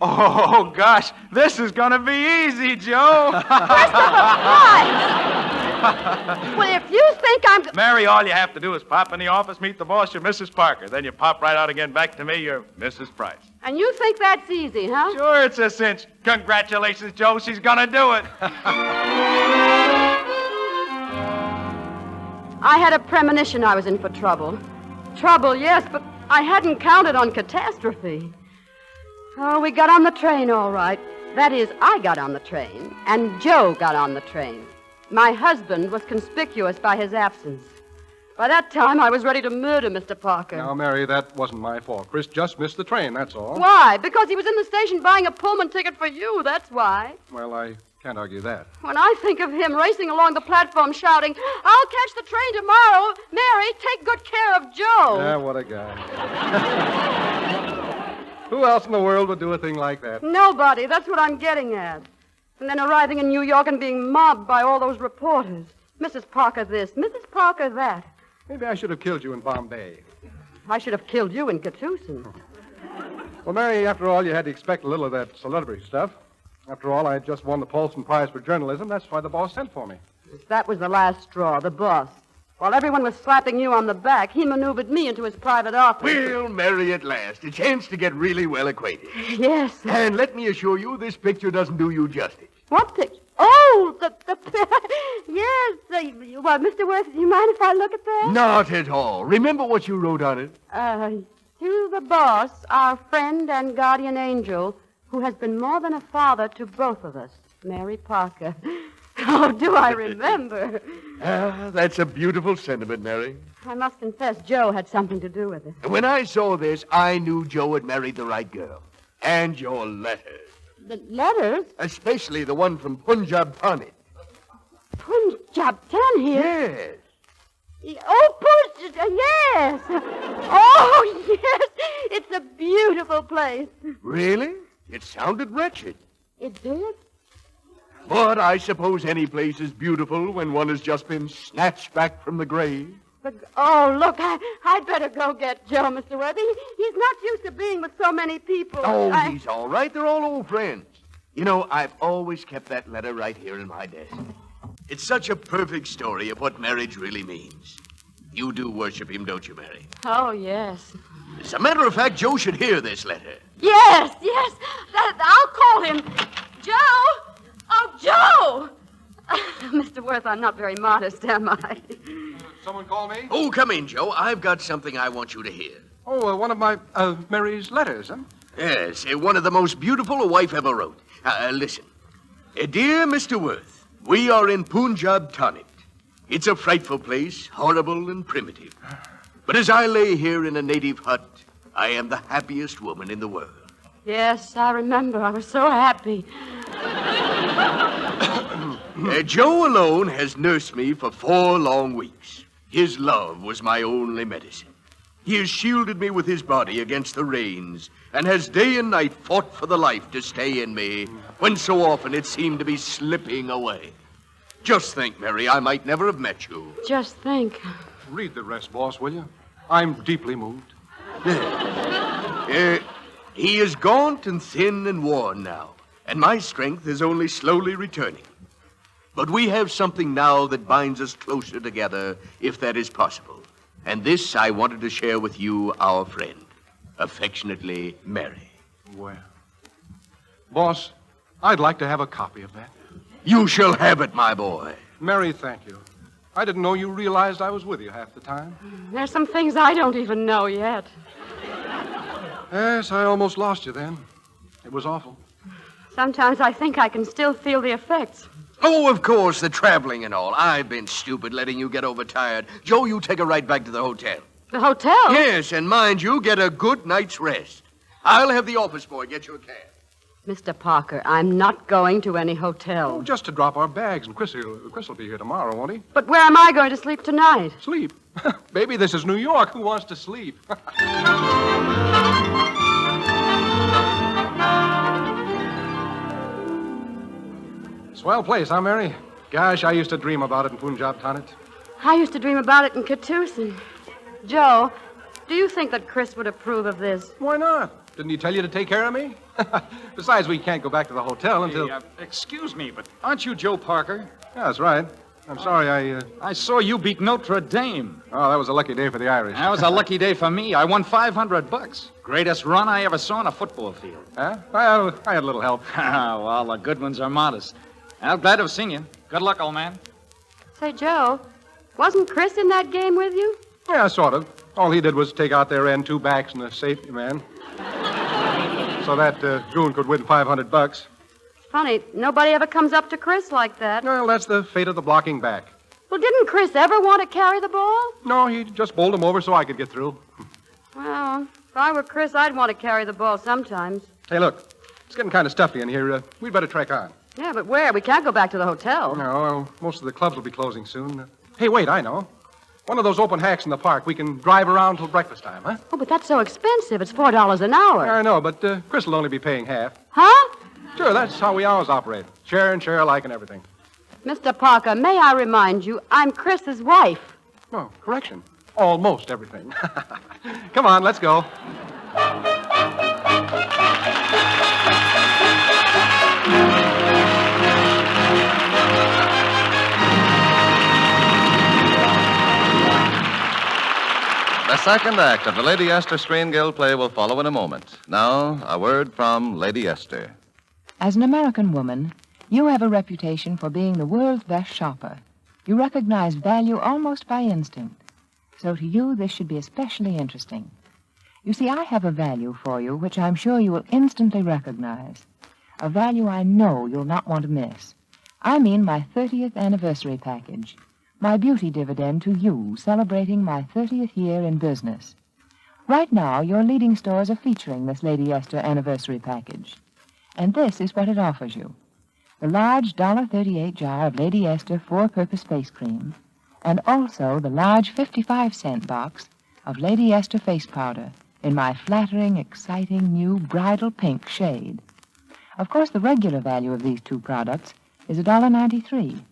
Oh, gosh. This is going to be easy, Joe. Christopher Price! Well, if you think I'm... Mary, all you have to do is pop in the office, meet the boss, you're Mrs. Parker. Then you pop right out again back to me, you're Mrs. Price. And you think that's easy, huh? Sure, it's a cinch. Congratulations, Joe. She's going to do it. I had a premonition I was in for trouble. Trouble, yes, but I hadn't counted on catastrophe. Oh, we got on the train all right. That is, I got on the train, and Joe got on the train. My husband was conspicuous by his absence. By that time, I was ready to murder Mr. Parker. Now, Mary, that wasn't my fault. Chris just missed the train, that's all. Why? Because he was in the station buying a Pullman ticket for you, that's why. Well, I can't argue that. When I think of him racing along the platform shouting, "I'll catch the train tomorrow. Mary, take good care of Joe." Yeah, what a guy. Who else in the world would do a thing like that? Nobody. That's what I'm getting at. And then arriving in New York and being mobbed by all those reporters. Mrs. Parker this, Mrs. Parker that. Maybe I should have killed you in Bombay. I should have killed you in Catoosin. Well, Mary, after all, you had to expect a little of that celebrity stuff. After all, I had just won the Paulson Prize for journalism. That's why the boss sent for me. That was the last straw, the boss. While everyone was slapping you on the back, he maneuvered me into his private office. Well, Mary, at last. A chance to get really well acquainted. Yes. And let me assure you, this picture doesn't do you justice. What picture? Oh, the yes. Well, Mr. Worth, do you mind if I look at that? Not at all. Remember what you wrote on it? To the boss, our friend and guardian angel, who has been more than a father to both of us, Mary Parker. Oh, do I remember? That's a beautiful sentiment, Mary. I must confess, Joe had something to do with it. When I saw this, I knew Joe had married the right girl. And your letters. The letters? Especially the one from Punjab Pani. Punjab Pani? Yes. Oh, yes. Oh, yes. It's a beautiful place. Really? It sounded wretched. It did? But I suppose any place is beautiful when one has just been snatched back from the grave. Oh, look, I'd better go get Joe, Mr. Worthy. He's not used to being with so many people. Oh, he's all right. They're all old friends. You know, I've always kept that letter right here in my desk. It's such a perfect story of what marriage really means. You do worship him, don't you, Mary? Oh, yes. As a matter of fact, Joe should hear this letter. Yes. I'll call him. Joe! Oh, Joe! Mr. Worth, I'm not very modest, am I? Someone call me? Oh, come in, Joe. I've got something I want you to hear. Oh, one of my, Mary's letters, huh? Yes, one of the most beautiful a wife ever wrote. Listen. Dear Mr. Worth, we are in Punjab Tanit. It's a frightful place, horrible and primitive. But as I lay here in a native hut, I am the happiest woman in the world. Yes, I remember. I was so happy. Joe alone has nursed me for 4 long weeks. His love was my only medicine. He has shielded me with his body against the rains and has day and night fought for the life to stay in me when so often it seemed to be slipping away. Just think, Mary, I might never have met you. Just think. Read the rest, boss, will you? I'm deeply moved. He is gaunt and thin and worn now, and my strength is only slowly returning. But we have something now that binds us closer together, if that is possible. And this I wanted to share with you, our friend. Affectionately, Mary. Well, boss, I'd like to have a copy of that. You shall have it, my boy. Mary, thank you. I didn't know you realized I was with you half the time. There's some things I don't even know yet. Yes, I almost lost you then. It was awful. Sometimes I think I can still feel the effects. Oh, of course, the traveling and all. I've been stupid letting you get overtired. Joe, you take her right back to the hotel. The hotel? Yes, and mind you, get a good night's rest. I'll have the office boy get you a cab. Mr. Parker, I'm not going to any hotel. Oh, just to drop our bags, and Chris will be here tomorrow, won't he? But where am I going to sleep tonight? Sleep? Baby, this is New York. Who wants to sleep? Swell place, huh, Mary? Gosh, I used to dream about it in Punjab Tanit. I used to dream about it in Katusan. Joe, do you think that Chris would approve of this? Why not? Didn't he tell you to take care of me? Besides, we can't go back to the hotel until... Hey, excuse me, but aren't you Joe Parker? Yeah, that's right. I'm sorry, I saw you beat Notre Dame. Oh, that was a lucky day for the Irish. That was a lucky day for me. I won $500. Greatest run I ever saw on a football field. Huh? Well, I had a little help. Well, the good ones are modest. I'm glad to have seen you. Good luck, old man. Say, Joe, wasn't Chris in that game with you? Yeah, sort of. All he did was take out their end, 2 backs and a safety man. So that goon could win $500. It's funny, nobody ever comes up to Chris like that. Well, that's the fate of the blocking back. Well, didn't Chris ever want to carry the ball? No, he just bowled him over so I could get through. Well, if I were Chris, I'd want to carry the ball sometimes. Hey, look, it's getting kind of stuffy in here. We'd better trek on. Yeah, but where? We can't go back to the hotel. No, well, most of the clubs will be closing soon. Hey, wait, I know. One of those open hacks in the park. We can drive around till breakfast time, huh? Oh, but that's so expensive. It's $4 an hour. I know, but Chris will only be paying half. Huh? Sure, that's how we always operate. Share and share alike and everything. Mr. Parker, may I remind you, I'm Chris's wife. Oh, correction. Almost everything. Come on, let's go. The second act of the Lady Esther Screen Guild play will follow in a moment. Now, a word from Lady Esther. As an American woman, you have a reputation for being the world's best shopper. You recognize value almost by instinct. So to you, this should be especially interesting. You see, I have a value for you which I'm sure you will instantly recognize. A value I know you'll not want to miss. I mean my 30th anniversary package. My beauty dividend to you, celebrating my 30th year in business. Right now, your leading stores are featuring this Lady Esther anniversary package. And this is what it offers you. The large $1.38 jar of Lady Esther four-purpose face cream, and also the large 55-cent box of Lady Esther face powder in my flattering, exciting, new bridal pink shade. Of course, the regular value of these 2 products is $1.93.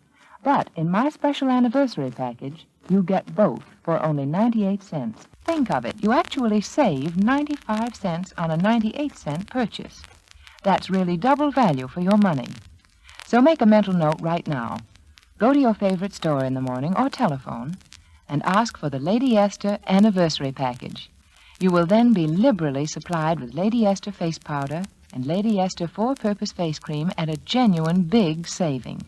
But in my special anniversary package, you get both for only 98 cents. Think of it. You actually save 95 cents on a 98-cent purchase. That's really double value for your money. So make a mental note right now. Go to your favorite store in the morning or telephone and ask for the Lady Esther anniversary package. You will then be liberally supplied with Lady Esther face powder and Lady Esther four-purpose face cream at a genuine big saving.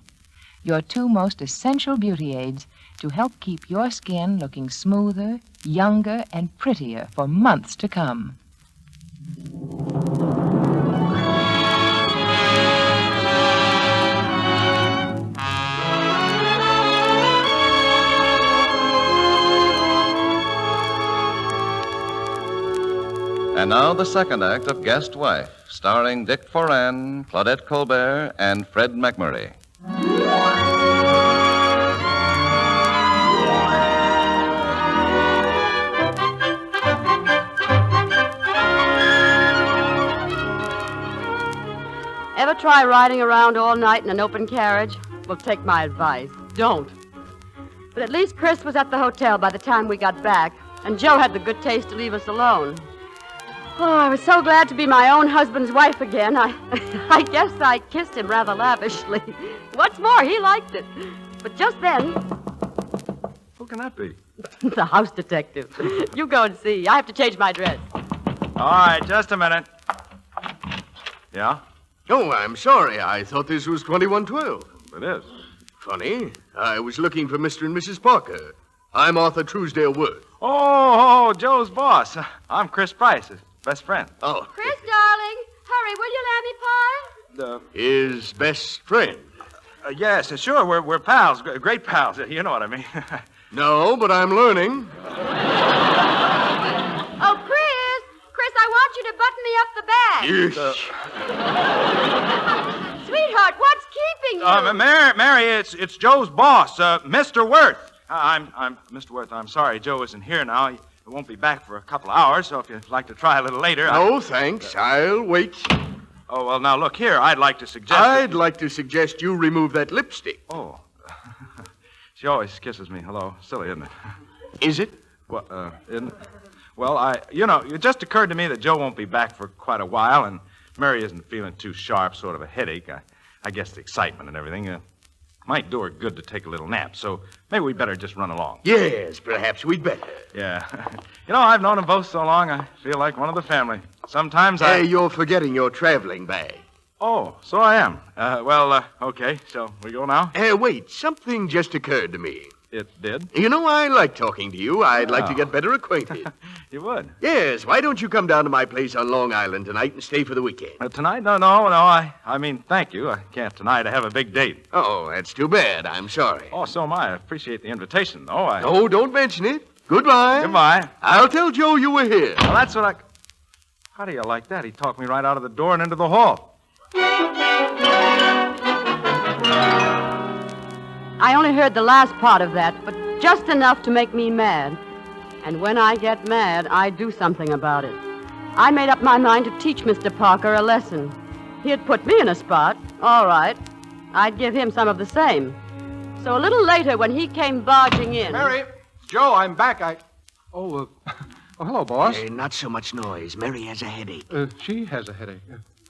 your two most essential beauty aids to help keep your skin looking smoother, younger, and prettier for months to come. And now the second act of Guest Wife, starring Dick Foran, Claudette Colbert, and Fred McMurray. Ever try riding around all night in an open carriage? Well, take my advice. Don't. But at least Chris was at the hotel by the time we got back, and Joe had the good taste to leave us alone. Oh, I was so glad to be my own husband's wife again. I guess I kissed him rather lavishly. What's more, he liked it. But just then... Who can that be? The house detective. You go and see. I have to change my dress. All right, just a minute. Yeah? Oh, I'm sorry. I thought this was 2112. It is. Funny. I was looking for Mr. and Mrs. Parker. I'm Arthur Truesdale Worth. Oh, Joe's boss. I'm Chris Price, his best friend. Oh. Chris, darling, hurry, will you, Lammy Pie? His best friend. Yes, sure. We're pals. Great pals. You know what I mean. No, but I'm learning. Oh, Chris! Chris, I want you to button me up the back. Sweetheart, what's keeping you? Mary, it's Joe's boss, Mr. Worth. I'm Mr. Worth. I'm sorry, Joe isn't here now. He won't be back for a couple of hours, so if you'd like to try a little later... No, thanks. I'll wait. Oh, well, now, look here. I'd like to suggest... I'd like to suggest you remove that lipstick. Oh. She always kisses me. Hello. Silly, isn't it? Is it? Well, isn't it? Well, it just occurred to me that Joe won't be back for quite a while, and Mary isn't feeling too sharp, sort of a headache. I guess the excitement and everything might do her good to take a little nap, so maybe we'd better just run along. Yes, perhaps we'd better. Yeah. I've known them both so long, I feel like one of the family. Sometimes Hey, you're forgetting your traveling bag. Oh, so I am. Okay, shall we go now? Wait, something just occurred to me. It did? You know, I like talking to you. I'd like to get better acquainted. You would? Yes, why don't you come down to my place on Long Island tonight and stay for the weekend? Tonight? No, I mean, thank you. I can't tonight. I have a big date. Oh, that's too bad. I'm sorry. Oh, so am I. I appreciate the invitation, though. Oh, don't mention it. Goodbye. Goodbye. I'll tell Joe you were here. Well, that's what How do you like that? He talked me right out of the door and into the hall. I only heard the last part of that, but just enough to make me mad. And when I get mad, I do something about it. I made up my mind to teach Mr. Parker a lesson. He had put me in a spot. All right. I'd give him some of the same. So a little later, when he came barging in... Mary! Joe, I'm back. Oh, hello, boss. Hey, not so much noise. Mary has a headache. She has a headache.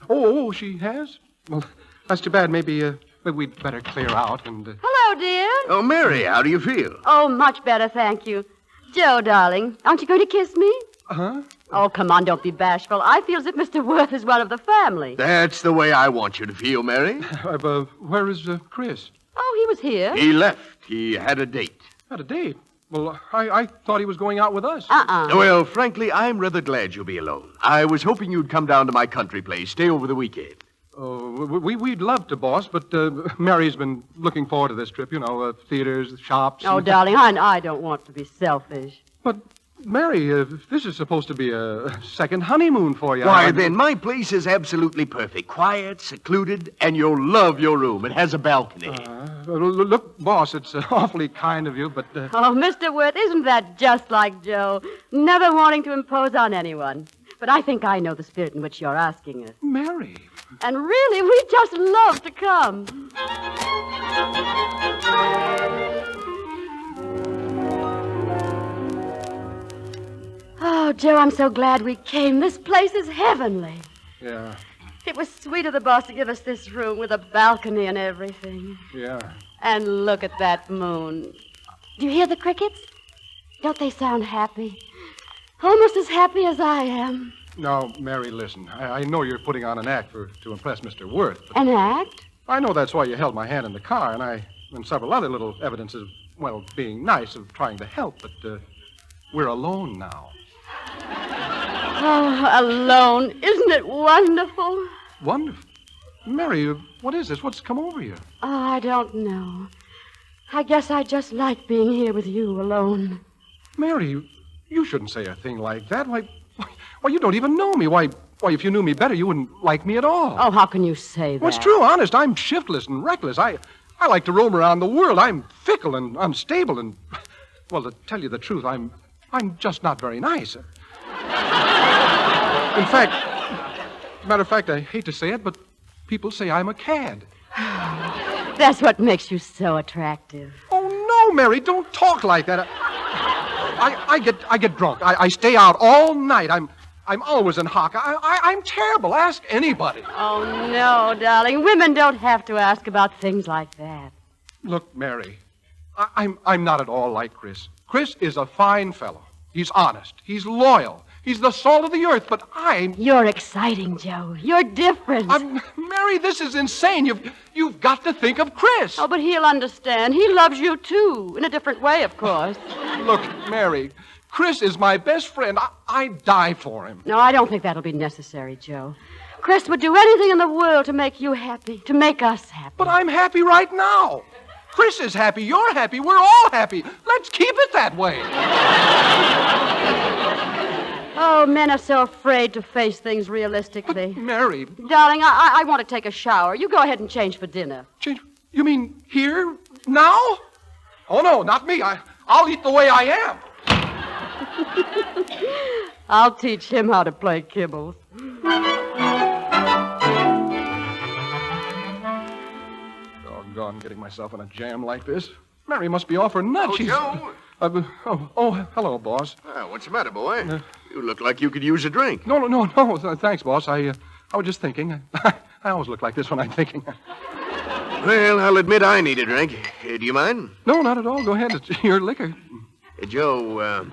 Oh, she has? Well, that's too bad. Maybe we'd better clear out and... Hello, dear. Oh, Mary, how do you feel? Oh, much better, thank you. Joe, darling, aren't you going to kiss me? Huh? Oh, come on, don't be bashful. I feel as if Mr. Worth is one of the family. That's the way I want you to feel, Mary. Where is Chris? Oh, he was here. He left. He had a date. Had a date? Well, I thought he was going out with us. Well, frankly, I'm rather glad you'll be alone. I was hoping you'd come down to my country place, stay over the weekend. We'd love to, boss, but Mary's been looking forward to this trip. Theaters, shops. Oh, darling, I don't want to be selfish. But, Mary, this is supposed to be a second honeymoon for you. Why, then, my place is absolutely perfect. Quiet, secluded, and you'll love your room. It has a balcony. Look, boss, it's awfully kind of you, but... Oh, Mr. Worth, isn't that just like Joe? Never wanting to impose on anyone. But I think I know the spirit in which you're asking us. Mary... And really, we just love to come. Oh, Joe, I'm so glad we came. This place is heavenly. Yeah. It was sweet of the boss to give us this room with a balcony and everything. Yeah. And look at that moon. Do you hear the crickets? Don't they sound happy? Almost as happy as I am. Now, Mary, listen. I know you're putting on an act to impress Mr. Worth. An act? I know that's why you held my hand in the car, and I and several other little evidences of, well, being nice, of trying to help, but we're alone now. Oh, alone. Isn't it wonderful? Wonderful. Mary, what is this? What's come over you? Oh, I don't know. I guess I just like being here with you alone. Mary, you shouldn't say a thing like that. Why, you don't even know me. Why, if you knew me better, you wouldn't like me at all. Oh, how can you say that? Well, it's true, honest. I'm shiftless and reckless. I like to roam around the world. I'm fickle and unstable and, well, to tell you the truth, I'm just not very nice. In fact, matter of fact, I hate to say it, but people say I'm a cad. That's what makes you so attractive. Oh, no, Mary, don't talk like that. I get drunk. I stay out all night. I'm always in hock. I'm terrible. Ask anybody. Oh, no, darling. Women don't have to ask about things like that. Look, Mary, I'm not at all like Chris. Chris is a fine fellow. He's honest. He's loyal. He's the salt of the earth, but You're exciting, Joe. You're different. Mary, this is insane. You've got to think of Chris. Oh, but he'll understand. He loves you, too. In a different way, of course. Look, Mary, Chris is my best friend. I'd die for him. No, I don't think that'll be necessary, Joe. Chris would do anything in the world to make you happy, to make us happy. But I'm happy right now. Chris is happy. You're happy. We're all happy. Let's keep it that way. Oh, men are so afraid to face things realistically. But, Mary... Darling, I want to take a shower. You go ahead and change for dinner. Change? You mean here? Now? Oh, no, not me. I'll eat the way I am. I'll teach him how to play kibbles. Doggone, getting myself in a jam like this. Mary must be off her nuts. Oh, Joe. Hello, boss. What's the matter, boy? You look like you could use a drink. No. Thanks, boss. I was just thinking. I always look like this when I'm thinking. Well, I'll admit I need a drink. Do you mind? No, not at all. Go ahead. It's your liquor. Joe,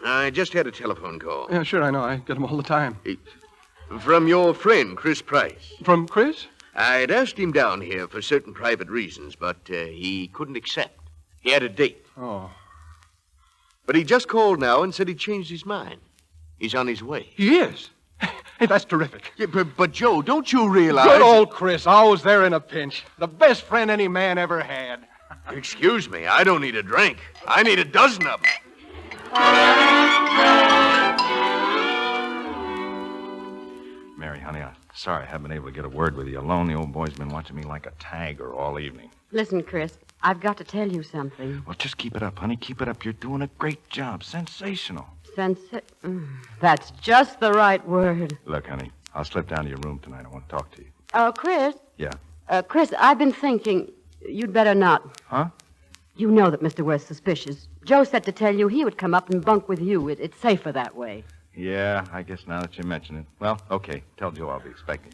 I just had a telephone call. Yeah, sure, I know. I get them all the time. From your friend, Chris Price. From Chris? I'd asked him down here for certain private reasons, but he couldn't accept. He had a date. Oh. But he just called now and said he'd changed his mind. He's on his way. He is? Hey, that's terrific. Yeah, but Joe, don't you realize... Good old Chris, always there in a pinch. The best friend any man ever had. Excuse me, I don't need a drink. I need a dozen of them. Mary, honey, I'm sorry I haven't been able to get a word with you alone. The old boy's been watching me like a tiger all evening. Listen, Chris, I've got to tell you something. Well, just keep it up, honey. Keep it up. You're doing a great job. Sensational. That's just the right word. Look, honey, I'll slip down to your room tonight. I want to talk to you. Chris? Yeah? Chris, I've been thinking you'd better not. Huh? You know that Mr. Worth's suspicious. Joe said to tell you he would come up and bunk with you. It's safer that way. Yeah, I guess now that you mention it. Well, okay. Tell Joe I'll be expecting.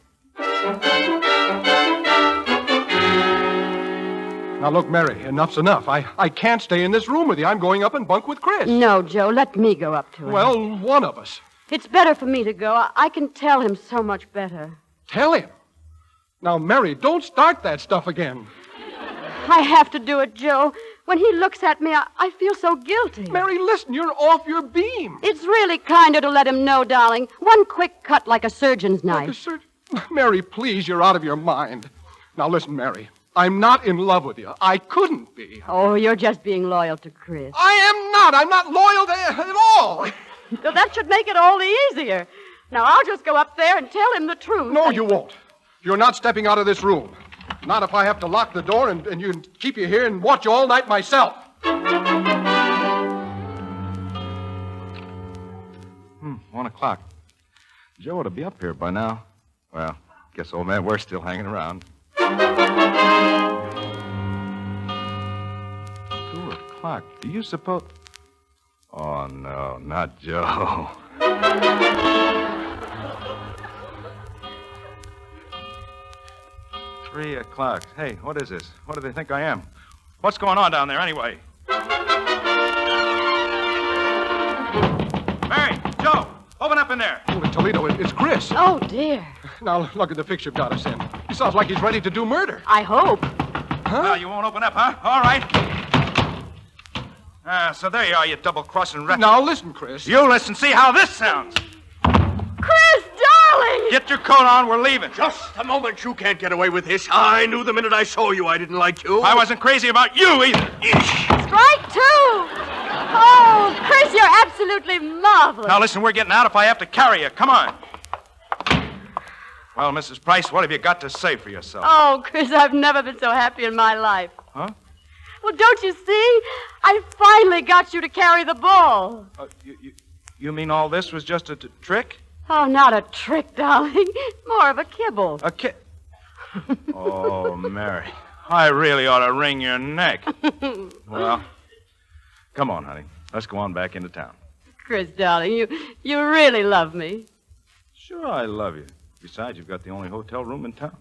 Now, look, Mary, enough's enough. I can't stay in this room with you. I'm going up and bunk with Chris. No, Joe, let me go up to him. Well, one of us. It's better for me to go. I can tell him so much better. Tell him? Now, Mary, don't start that stuff again. I have to do it, Joe. When he looks at me, I feel so guilty. Mary, listen, you're off your beam. It's really kinder to let him know, darling. One quick cut like a surgeon's knife. Mary, please, you're out of your mind. Now, listen, Mary. I'm not in love with you. I couldn't be. Oh, you're just being loyal to Chris. I am not. I'm not loyal to at all. So that should make it all the easier. Now, I'll just go up there and tell him the truth. No, you won't. You're not stepping out of this room. Not if I have to lock the door and keep you here and watch you all night myself. 1 o'clock. Joe ought to be up here by now. Well, guess old man, we're still hanging around. 2 o'clock. Do you suppose... Oh, no, not Joe. 3 o'clock. Hey, what is this? What do they think I am? What's going on down there anyway? Mary, Joe, open up in there. Oh, Toledo, it's Chris. Oh, dear. Now, look at the picture you've got us in. He sounds like he's ready to do murder. I hope. Huh? Well, you won't open up, huh? All right. So there you are, you double-crossing wretch. Now, listen, Chris. You listen. See how this sounds. Chris, darling! Get your coat on. We're leaving. Just a moment. You can't get away with this. I knew the minute I saw you I didn't like you. I wasn't crazy about you either. Strike two! Oh, Chris, you're absolutely marvelous. Now, listen, we're getting out if I have to carry you. Come on. Well, Mrs. Price, what have you got to say for yourself? Oh, Chris, I've never been so happy in my life. Huh? Well, don't you see? I finally got you to carry the ball. You mean all this was just a trick? Oh, not a trick, darling. More of a kibble. A Oh, Mary. I really ought to wring your neck. Well, come on, honey. Let's go on back into town. Chris, darling, you really love me. Sure, I love you. Besides, you've got the only hotel room in town.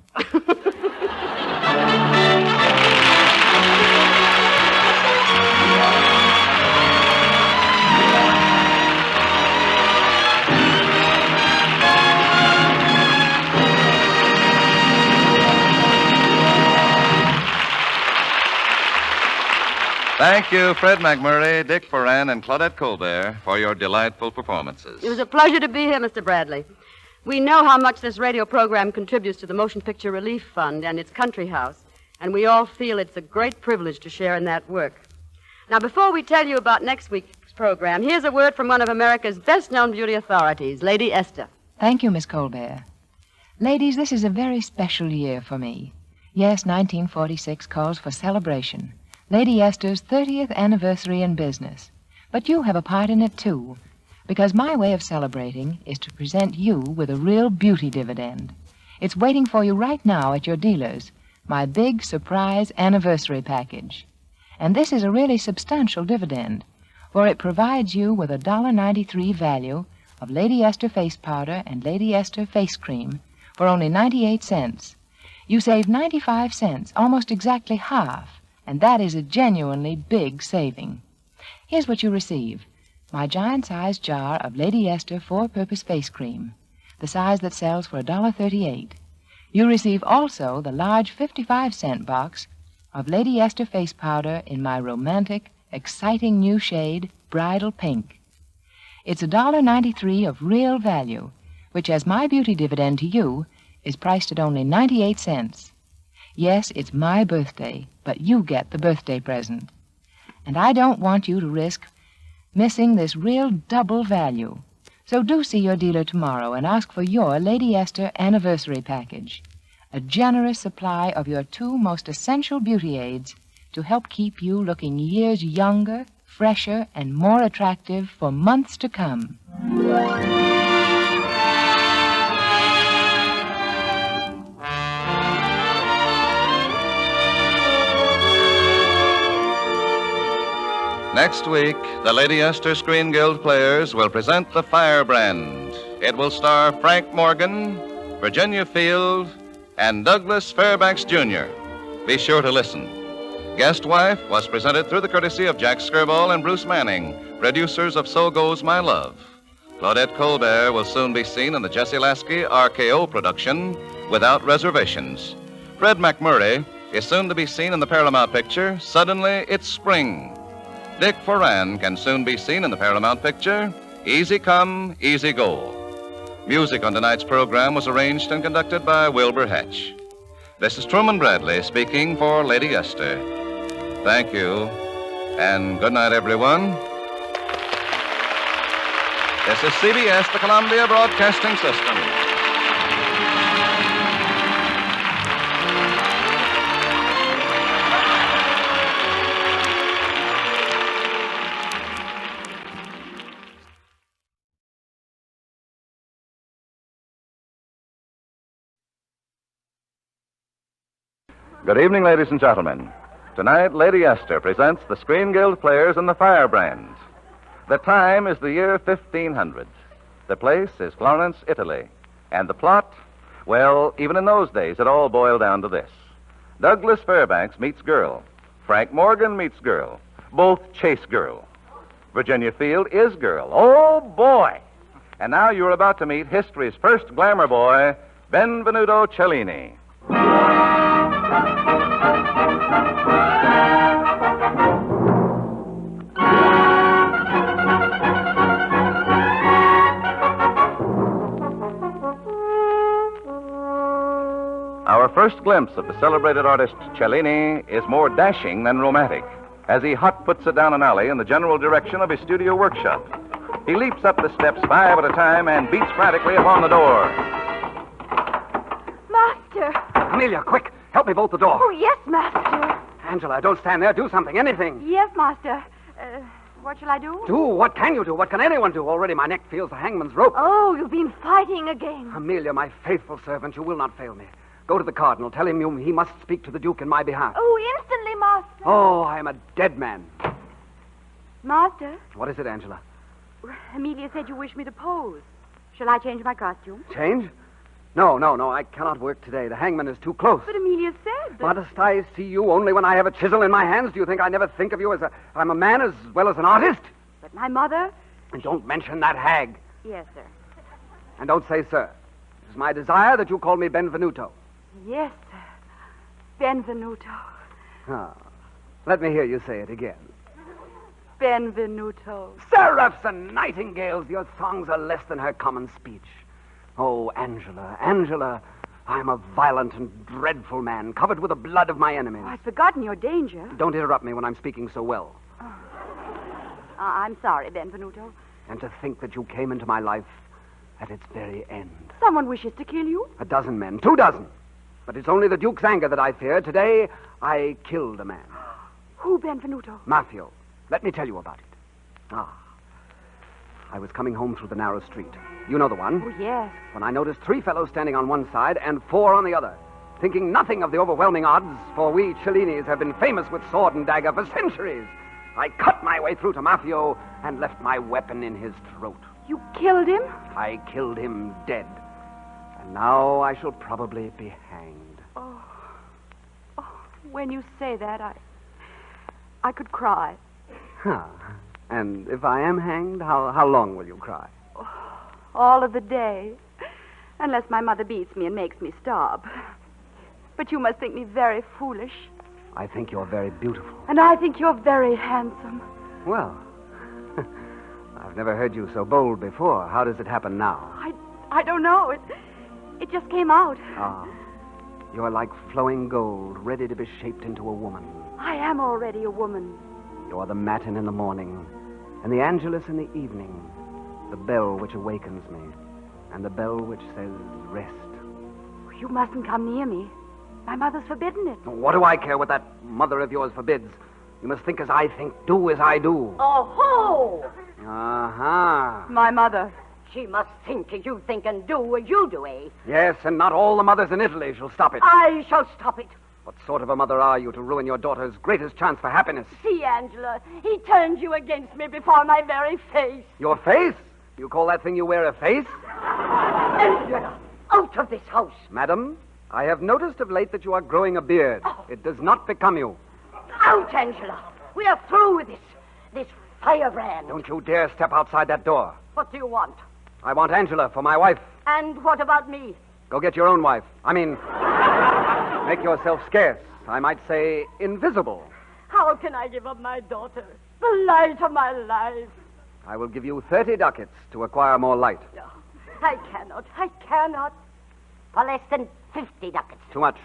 Thank you, Fred McMurray, Dick Foran, and Claudette Colbert for your delightful performances. It was a pleasure to be here, Mr. Bradley. We know how much this radio program contributes to the Motion Picture Relief Fund and its country house, and we all feel it's a great privilege to share in that work. Now, before we tell you about next week's program, here's a word from one of America's best-known beauty authorities, Lady Esther. Thank you, Miss Colbert. Ladies, this is a very special year for me. Yes, 1946 calls for celebration. Lady Esther's 30th anniversary in business. But you have a part in it, too, because my way of celebrating is to present you with a real beauty dividend. It's waiting for you right now at your dealer's, my big surprise anniversary package. And this is a really substantial dividend, for it provides you with a $1.93 value of Lady Esther face powder and Lady Esther face cream for only 98 cents. You save 95 cents, almost exactly half. And that is a genuinely big saving. Here's what you receive. My giant-sized jar of Lady Esther four-purpose face cream, the size that sells for $1.38. You receive also the large 55-cent box of Lady Esther face powder in my romantic, exciting new shade, Bridal Pink. It's $1.93 of real value, which as my beauty dividend to you is priced at only 98 cents. Yes, it's my birthday, but you get the birthday present. And I don't want you to risk missing this real double value. So do see your dealer tomorrow and ask for your Lady Esther anniversary package, a generous supply of your two most essential beauty aids to help keep you looking years younger, fresher, and more attractive for months to come. Next week, the Lady Esther Screen Guild players will present the Firebrand. It will star Frank Morgan, Virginia Field, and Douglas Fairbanks, Jr. Be sure to listen. Guest Wife was presented through the courtesy of Jack Skirball and Bruce Manning, producers of So Goes My Love. Claudette Colbert will soon be seen in the Jesse Lasky RKO production, Without Reservations. Fred McMurray is soon to be seen in the Paramount picture, Suddenly It's Spring. Dick Foran can soon be seen in the Paramount picture, Easy Come, Easy Go. Music on tonight's program was arranged and conducted by Wilbur Hatch. This is Truman Bradley speaking for Lady Esther. Thank you, and good night, everyone. This is CBS, the Columbia Broadcasting System. Good evening, ladies and gentlemen. Tonight, Lady Esther presents the Screen Guild players in the Firebrand. The time is the year 1500. The place is Florence, Italy. And the plot? Well, even in those days, it all boiled down to this. Douglas Fairbanks meets girl. Frank Morgan meets girl. Both chase girl. Virginia Field is girl. Oh, boy! And now you're about to meet history's first glamour boy, Benvenuto Cellini. first glimpse of the celebrated artist Cellini is more dashing than romantic, as he hot puts it down an alley in the general direction of his studio workshop. He leaps up the steps 5 at a time and beats frantically upon the door. Master! Amelia, quick! Help me bolt the door. Oh, yes, Master. Angela, don't stand there. Do something, anything. Yes, Master. What shall I do? Do? What can you do? What can anyone do? Already my neck feels the hangman's rope. Oh, you've been fighting again. Amelia, my faithful servant, you will not fail me. Go to the cardinal. Tell him he must speak to the Duke in my behalf. Oh, instantly, Master. Oh, I am a dead man. Master, What is it, Angela? Amelia said you wish me to pose. Shall I change my costume? Change? No. I cannot work today. The hangman is too close. But Amelia said that... Must I see you only when I have a chisel in my hands? Do you think I never think of you as I'm a man as well as an artist? But my mother... And don't mention that hag. Yes, sir. And don't say sir. It is my desire that you call me Benvenuto. Yes, sir. Benvenuto. Ah, let me hear you say it again. Benvenuto. Seraphs and nightingales, your songs are less than her common speech. Oh, Angela, I am a violent and dreadful man, covered with the blood of my enemies. Oh, I've forgotten your danger. Don't interrupt me when I'm speaking so well. I'm sorry, Benvenuto. And to think that you came into my life at its very end. Someone wishes to kill you? 12 men. 2 dozen. But it's only the Duke's anger that I fear. Today, I killed a man. Who, Benvenuto? Mafio. Let me tell you about it. I was coming home through the narrow street. You know the one. Oh, yes. When I noticed 3 fellows standing on one side and 4 on the other. Thinking nothing of the overwhelming odds, for we Cellinis have been famous with sword and dagger for centuries. I cut my way through to Mafio and left my weapon in his throat. You killed him? I killed him dead. And now I shall probably be hanged. Oh, when you say that, I could cry. Huh. And if I am hanged, how long will you cry? All of the day. Unless my mother beats me and makes me stop. But you must think me very foolish. I think you're very beautiful. And I think you're very handsome. Well, I've never heard you so bold before. How does it happen now? I don't know. It just came out. You're like flowing gold, ready to be shaped into a woman. I am already a woman. You're the matin in the morning, and the angelus in the evening, the bell which awakens me, and the bell which says rest. You mustn't come near me. My mother's forbidden it. What do I care what that mother of yours forbids? You must think as I think, do as I do. Oh-ho! Uh-huh. My mother. She must think as you think and do as you do, eh? Yes, and not all the mothers in Italy shall stop it. I shall stop it. What sort of a mother are you to ruin your daughter's greatest chance for happiness? See, Angela, he turned you against me before my very face. Your face? You call that thing you wear a face? Angela, out of this house. Madam, I have noticed of late that you are growing a beard. It does not become you. Out, Angela. We are through with this Firebrand. Don't you dare step outside that door. What do you want? I want Angela for my wife. And what about me? Go get your own wife. Make yourself scarce. I might say invisible. How can I give up my daughter? The light of my life. I will give you 30 ducats to acquire more light. No, I cannot. For less than 50 ducats. Too much.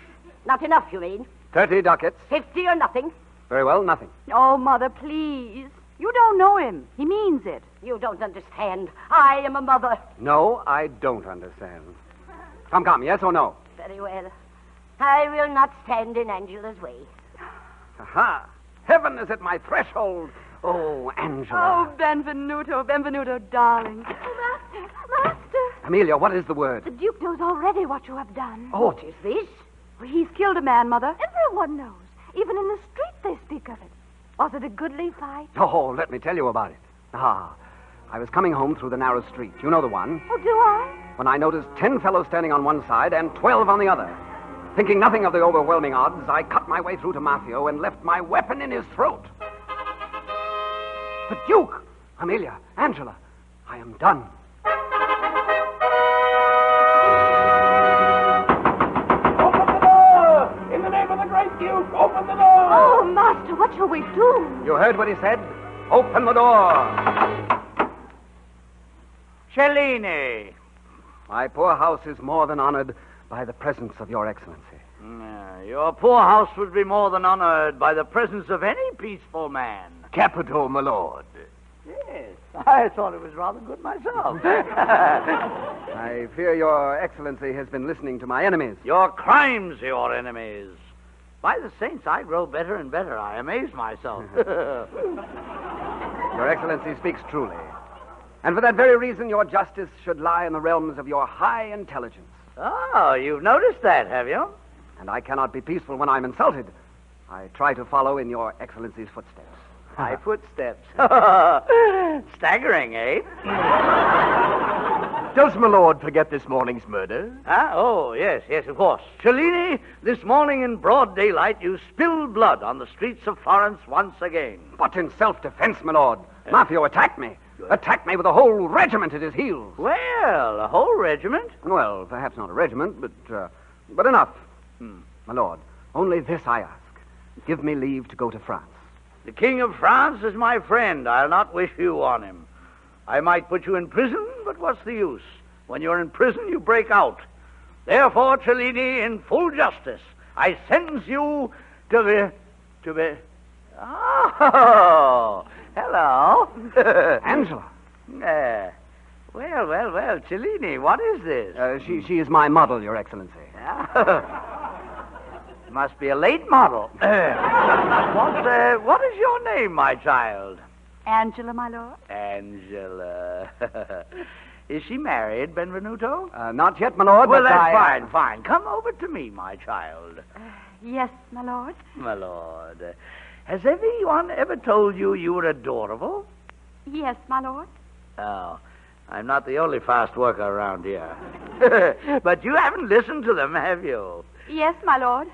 Not enough, you mean? 30 ducats. 50 or nothing. Very well, nothing. Oh, Mother, please. You don't know him. He means it. You don't understand. I am a mother. No, I don't understand. Come, yes or no? Very well. I will not stand in Angela's way. Aha! Heaven is at my threshold. Oh, Angela. Oh, Benvenuto, darling. Master. Amelia, what is the word? The Duke knows already what you have done. Oh. What is this? Well, he's killed a man, Mother. Everyone knows. Even in the street they speak of it. Was it a goodly fight? Oh, let me tell you about it. I was coming home through the narrow street. You know the one. Oh, do I? When I noticed 10 fellows standing on one side and 12 on the other. Thinking nothing of the overwhelming odds, I cut my way through to Mafio and left my weapon in his throat. The Duke! Amelia, Angela, I am done. Open the door! In the name of the great Duke, open the door! Oh, Master, what shall we do? You heard what he said? Open the door! Cellini! My poor house is more than honored by the presence of your excellency. Your poor house would be more than honored by the presence of any peaceful man. Capital, my lord. Yes, I thought it was rather good myself. I fear your excellency has been listening to my enemies. Your crimes, your enemies. By the saints, I grow better and better. I amaze myself. Your excellency speaks truly. And for that very reason, your justice should lie in the realms of your high intelligence. Oh, you've noticed that, have you? And I cannot be peaceful when I'm insulted. I try to follow in your excellency's footsteps. My footsteps. Staggering, eh? Does my lord forget this morning's murder? Oh, yes, of course. Cellini, this morning in broad daylight, you spilled blood on the streets of Florence once again. But in self-defense, my lord. Mafio attacked me. Attacked me with a whole regiment at his heels. Well, a whole regiment? Well, perhaps not a regiment, but enough. My lord, only this I ask. Give me leave to go to France. The King of France is my friend. I'll not wish you on him. I might put you in prison, but what's the use? When you're in prison, you break out. Therefore, Cellini, in full justice, I sentence you to be... Oh, hello. Angela. Well, Cellini, what is this? She is my model, your excellency. Must be a late model. What is your name, my child? Angela, my lord. Angela. Is she married, Benvenuto? Not yet, my lord. Well, but that's fine. Come over to me, my child. Yes, my lord. My lord. Has anyone ever told you you were adorable? Yes, my lord. Oh, I'm not the only fast worker around here. But you haven't listened to them, have you? Yes, my lord.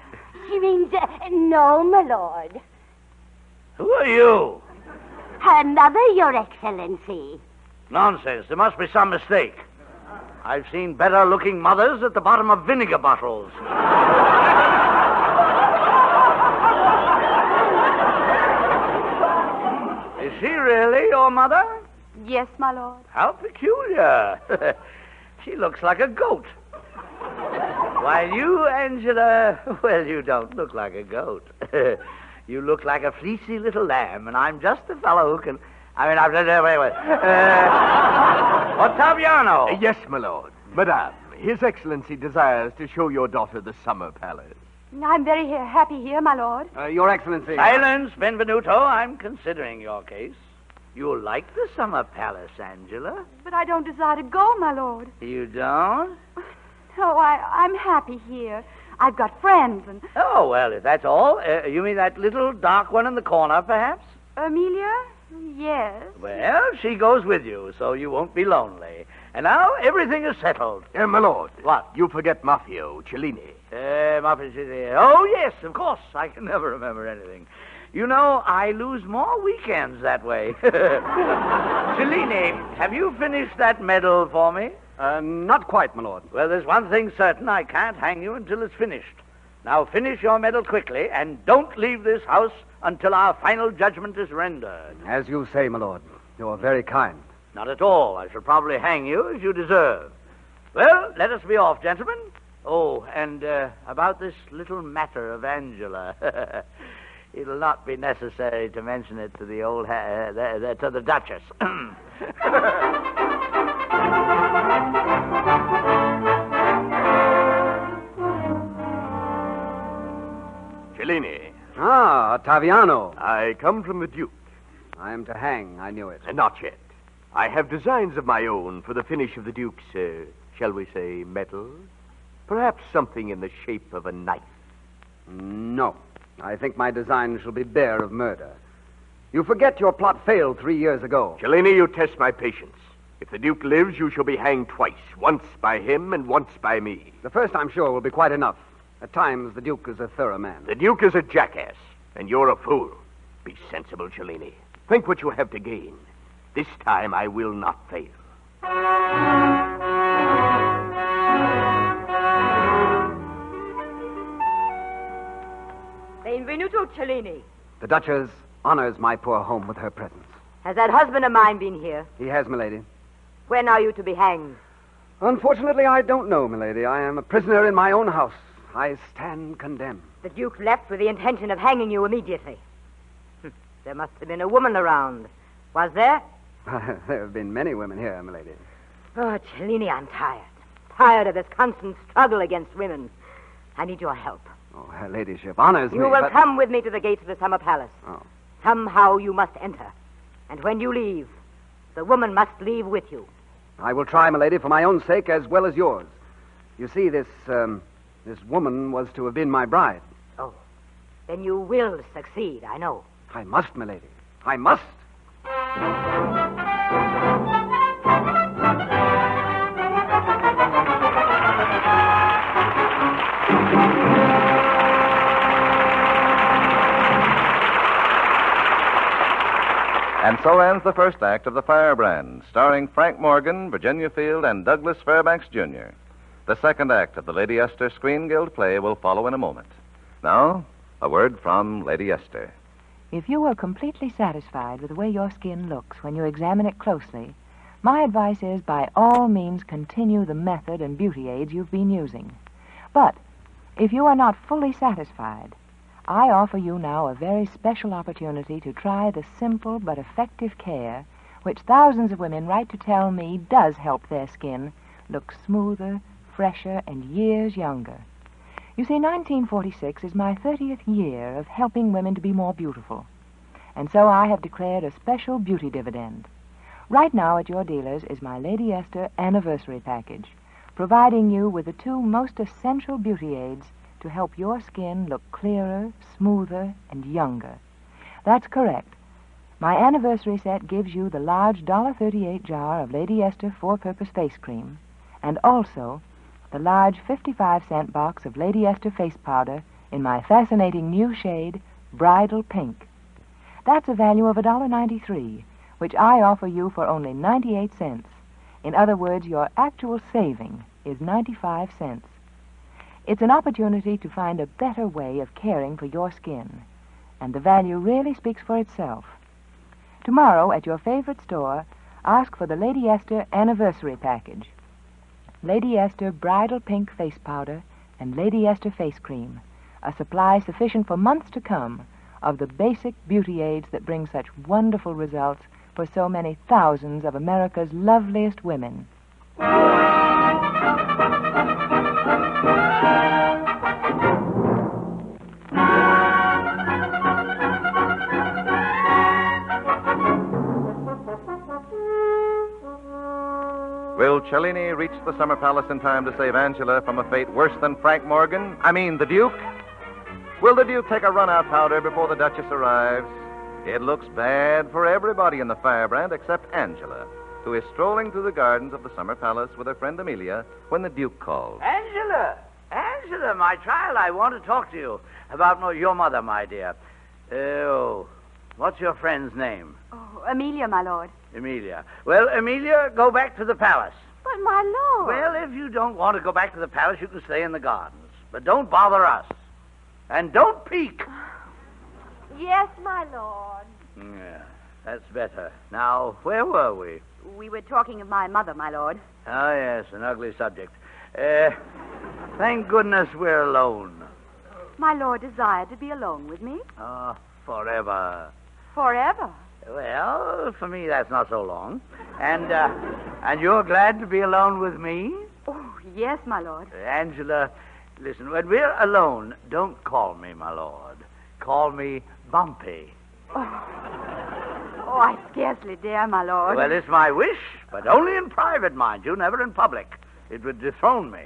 She means, no, my lord. Who are you? Her mother, your excellency. Nonsense. There must be some mistake. I've seen better-looking mothers at the bottom of vinegar bottles. Is she really your mother? Yes, my lord. How peculiar. She looks like a goat. While you, Angela, well, you don't look like a goat. You look like a fleecy little lamb, and I'm just the fellow who can... wait. Ottaviano. Yes, my lord. Madame, His Excellency desires to show your daughter the summer palace. I'm very happy here, my lord. Your excellency. Silence, Benvenuto. I'm considering your case. You like the summer palace, Angela? But I don't desire to go, my lord. You don't? No, I'm happy here. I've got friends and... Oh, well, if that's all. You mean that little dark one in the corner, perhaps? Amelia? Yes. Well, she goes with you, so you won't be lonely. And now everything is settled. My lord. What? You forget Mafio, Cellini. Oh, yes, of course. I can never remember anything. You know, I lose more weekends that way. Cellini, have you finished that medal for me? Not quite, my lord. Well, there's one thing certain. I can't hang you until it's finished. Now finish your medal quickly, and don't leave this house until our final judgment is rendered. As you say, my lord. You're very kind. Not at all. I shall probably hang you as you deserve. Well, let us be off, gentlemen. Oh, and about this little matter of Angela. It'll not be necessary to mention it to the old to the Duchess. Cellini. Ah, Ottaviano. I come from the Duke. I am to hang. I knew it. Not yet. I have designs of my own for the finish of the Duke's, shall we say, medal? Perhaps something in the shape of a knife. No. I think my design shall be bare of murder. You forget your plot failed 3 years ago. Cellini, you test my patience. If the Duke lives, you shall be hanged twice. Once by him and once by me. The first, I'm sure, will be quite enough. At times, the Duke is a thorough man. The Duke is a jackass, and you're a fool. Be sensible, Cellini. Think what you have to gain. This time, I will not fail. Benvenuto, Cellini. The Duchess honors my poor home with her presence. Has that husband of mine been here? He has, milady. When are you to be hanged? Unfortunately, I don't know, milady. I am a prisoner in my own house, I stand condemned. The Duke left with the intention of hanging you immediately. There must have been a woman around. Was there? There have been many women here, milady. Oh, Cellini, I'm tired. Tired of this constant struggle against women. I need your help. Oh, her ladyship honors me. You will but- come with me to the gates of the summer palace. Oh. Somehow you must enter. And when you leave, the woman must leave with you. I will try, milady, for my own sake as well as yours. You see, this woman was to have been my bride. Oh, then you will succeed, I know. I must, milady. I must. And so ends the first act of The Firebrand, starring Frank Morgan, Virginia Field, and Douglas Fairbanks, Jr. The second act of the Lady Esther Screen Guild play will follow in a moment. Now, a word from Lady Esther. If you are completely satisfied with the way your skin looks when you examine it closely, my advice is by all means continue the method and beauty aids you've been using. But if you are not fully satisfied, I offer you now a very special opportunity to try the simple but effective care which thousands of women write to tell me does help their skin look smoother, fresher, and years younger. You see, 1946 is my 30th year of helping women to be more beautiful. And so I have declared a special beauty dividend. Right now at your dealers is my Lady Esther Anniversary Package, providing you with the two most essential beauty aids to help your skin look clearer, smoother, and younger. That's correct. My anniversary set gives you the large $1.38 jar of Lady Esther four-purpose face cream, and also the large 55-cent box of Lady Esther face powder in my fascinating new shade, Bridal Pink. That's a value of $1.93, which I offer you for only 98 cents. In other words, your actual saving is 95 cents. It's an opportunity to find a better way of caring for your skin, and the value really speaks for itself. Tomorrow, at your favorite store, ask for the Lady Esther Anniversary Package. Lady Esther Bridal Pink Face Powder and Lady Esther Face Cream, a supply sufficient for months to come of the basic beauty aids that bring such wonderful results for so many thousands of America's loveliest women. Will Cellini reach the summer palace in time to save Angela from a fate worse than Frank Morgan? I mean, the Duke? Will the Duke take a run-out powder before the Duchess arrives? It looks bad for everybody in the Firebrand except Angela, who is strolling through the gardens of the summer palace with her friend Amelia when the Duke calls. Angela, my child, I want to talk to you about your mother, my dear. What's your friend's name? Oh, Amelia, my lord. Amelia. Well, Amelia, go back to the palace. But, my lord. Well, if you don't want to go back to the palace, you can stay in the gardens. But don't bother us. And don't peek. Yes, my lord. Yeah, that's better. Now, where were we? We were talking of my mother, my lord. Oh, yes, an ugly subject. Thank goodness we're alone. My lord desired to be alone with me. Oh, forever. Forever. Well, for me, that's not so long. And you're glad to be alone with me? Oh, yes, my lord. Angela, listen, when we're alone, don't call me my lord. Call me Bumpy. Oh, I scarcely dare, my lord. Well, it's my wish, but only in private, mind you, never in public. It would dethrone me.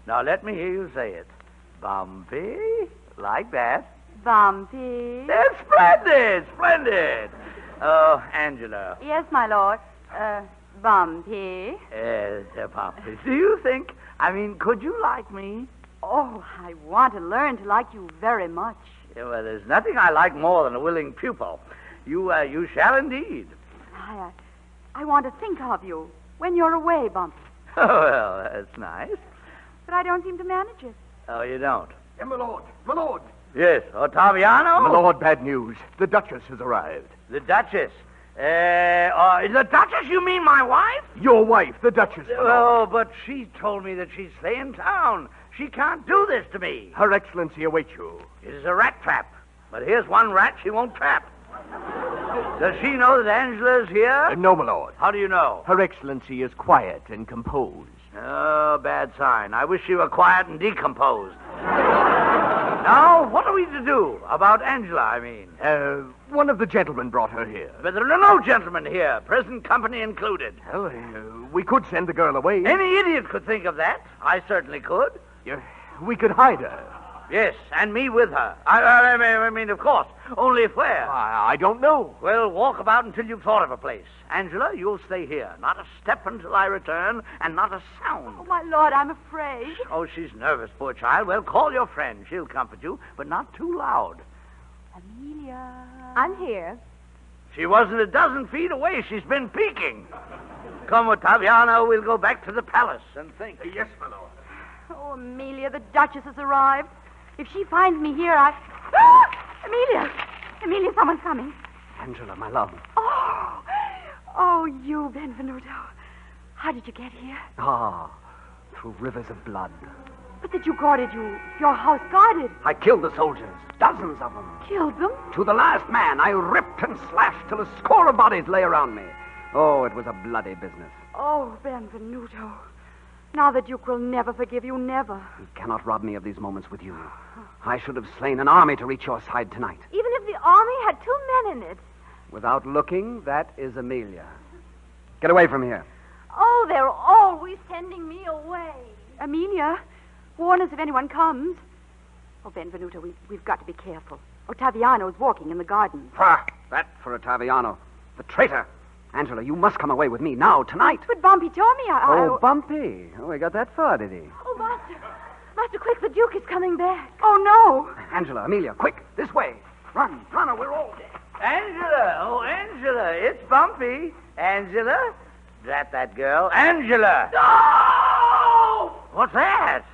Now, let me hear you say it. Bumpy, like that. Bumpy. That's splendid, splendid. Oh, Angela. Yes, my lord. Bumpy. Yes, Bumpy. Do you think, could you like me? Oh, I want to learn to like you very much. Yeah, well, there's nothing I like more than a willing pupil. You shall indeed. I want to think of you when you're away, Bumpy. Oh, well, that's nice. But I don't seem to manage it. Oh, you don't? Yeah, my lord, my lord. Yes, Ottaviano? My lord, bad news. The Duchess has arrived. The Duchess? The Duchess, you mean my wife? Your wife, the Duchess. Oh, but she told me that she'd stay in town. she can't do this to me. Her Excellency awaits you. It is a rat trap. But here's one rat she won't trap. Does she know that Angela's here? No, my lord. How do you know? Her Excellency is quiet and composed. Oh, bad sign. I wish she were quiet and decomposed. Now, what are we to do? About Angela, I mean. One of the gentlemen brought her here. But there are no gentlemen here, present company included. Well, we could send the girl away. Any idiot could think of that. I certainly could. We could hide her. Yes, and me with her. I mean, of course. Only where? I don't know. Well, walk about until you've thought of a place. Angela, you'll stay here. Not a step until I return, and not a sound. Oh, my lord, I'm afraid. Oh, she's nervous, poor child. Well, call your friend. She'll comfort you, but not too loud. Amelia. I'm here. She wasn't a dozen feet away. She's been peeking. Come, Ottaviano, we'll go back to the palace and think. Yes, my lord. Oh, Amelia, the Duchess has arrived. If she finds me here, Amelia! Amelia, someone's coming. Angela, my love. Oh, you, Benvenuto. How did you get here? Through rivers of blood. But that you guarded your house guarded. I killed the soldiers, dozens of them. Killed them? To the last man, I ripped and slashed till a score of bodies lay around me. Oh, it was a bloody business. Oh, Benvenuto. Now the Duke will never forgive you, never. He cannot rob me of these moments with you. I should have slain an army to reach your side tonight. Even if the army had 2 men in it. Without looking, that is Amelia. Get away from here. Oh, they're always sending me away. Amelia, warn us if anyone comes. Oh, Benvenuto, we've got to be careful. Ottaviano's walking in the garden. That for Ottaviano. The traitor. Angela, you must come away with me now, tonight. But Bumpy told me Oh, Bumpy. Oh, he got that far, did he? Oh, Master, quick, the Duke is coming back. Oh, no. Angela, Amelia, quick, this way. Run, or we're all dead. Angela, it's Bumpy. Angela? Drat that girl. Angela! No! What's that?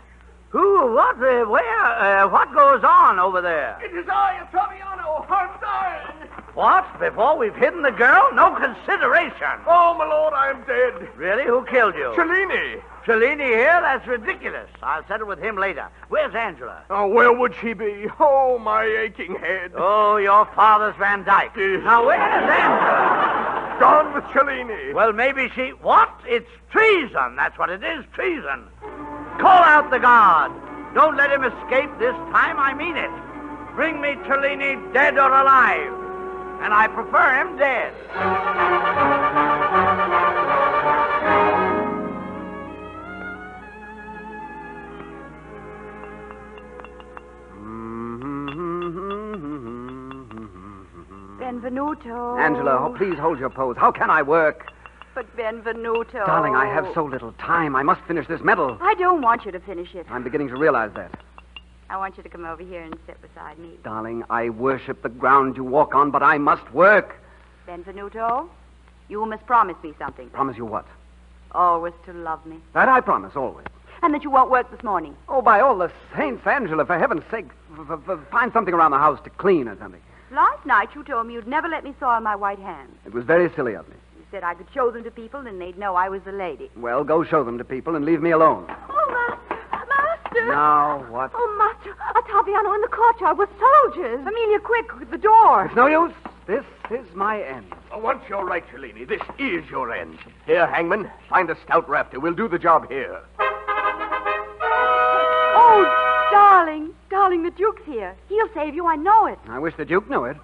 Who? What? Where? What goes on over there? It is I, Ottaviano. I'm dying. What? Before we've hidden the girl? No consideration. Oh, my lord, I am dead. Really? Who killed you? Cellini. Cellini here? That's ridiculous. I'll settle with him later. Where's Angela? Oh, where would she be? Oh, my aching head. Oh, your father's Van Dyke. Now, where's Angela? Gone with Cellini. Well, maybe she... What? It's treason. That's what it is, treason. Call out the guard. Don't let him escape this time. I mean it. Bring me Cellini dead or alive. And I prefer him dead. Benvenuto. Angela, please hold your pose. How can I work? But Benvenuto. Darling, I have so little time. I must finish this medal. I don't want you to finish it. I'm beginning to realize that. I want you to come over here and sit beside me. Darling, I worship the ground you walk on, but I must work. Benvenuto, you must promise me something. Promise you what? Always to love me. That I promise, always. And that you won't work this morning. Oh, by all the saints, Angela, for heaven's sake, find something around the house to clean or something. Last night you told me you'd never let me soil my white hands. It was very silly of me. You said I could show them to people and they'd know I was the lady. Well, go show them to people and leave me alone. Oh, Master! Now, what? Oh, Master, Ottaviano in the courtyard with soldiers. Amelia, quick, the door. It's no use. This is my end. Once you're right, Cellini, this is your end. Here, hangman, find a stout rafter. We'll do the job here. Oh, darling, the Duke's here. He'll save you, I know it. I wish the Duke knew it.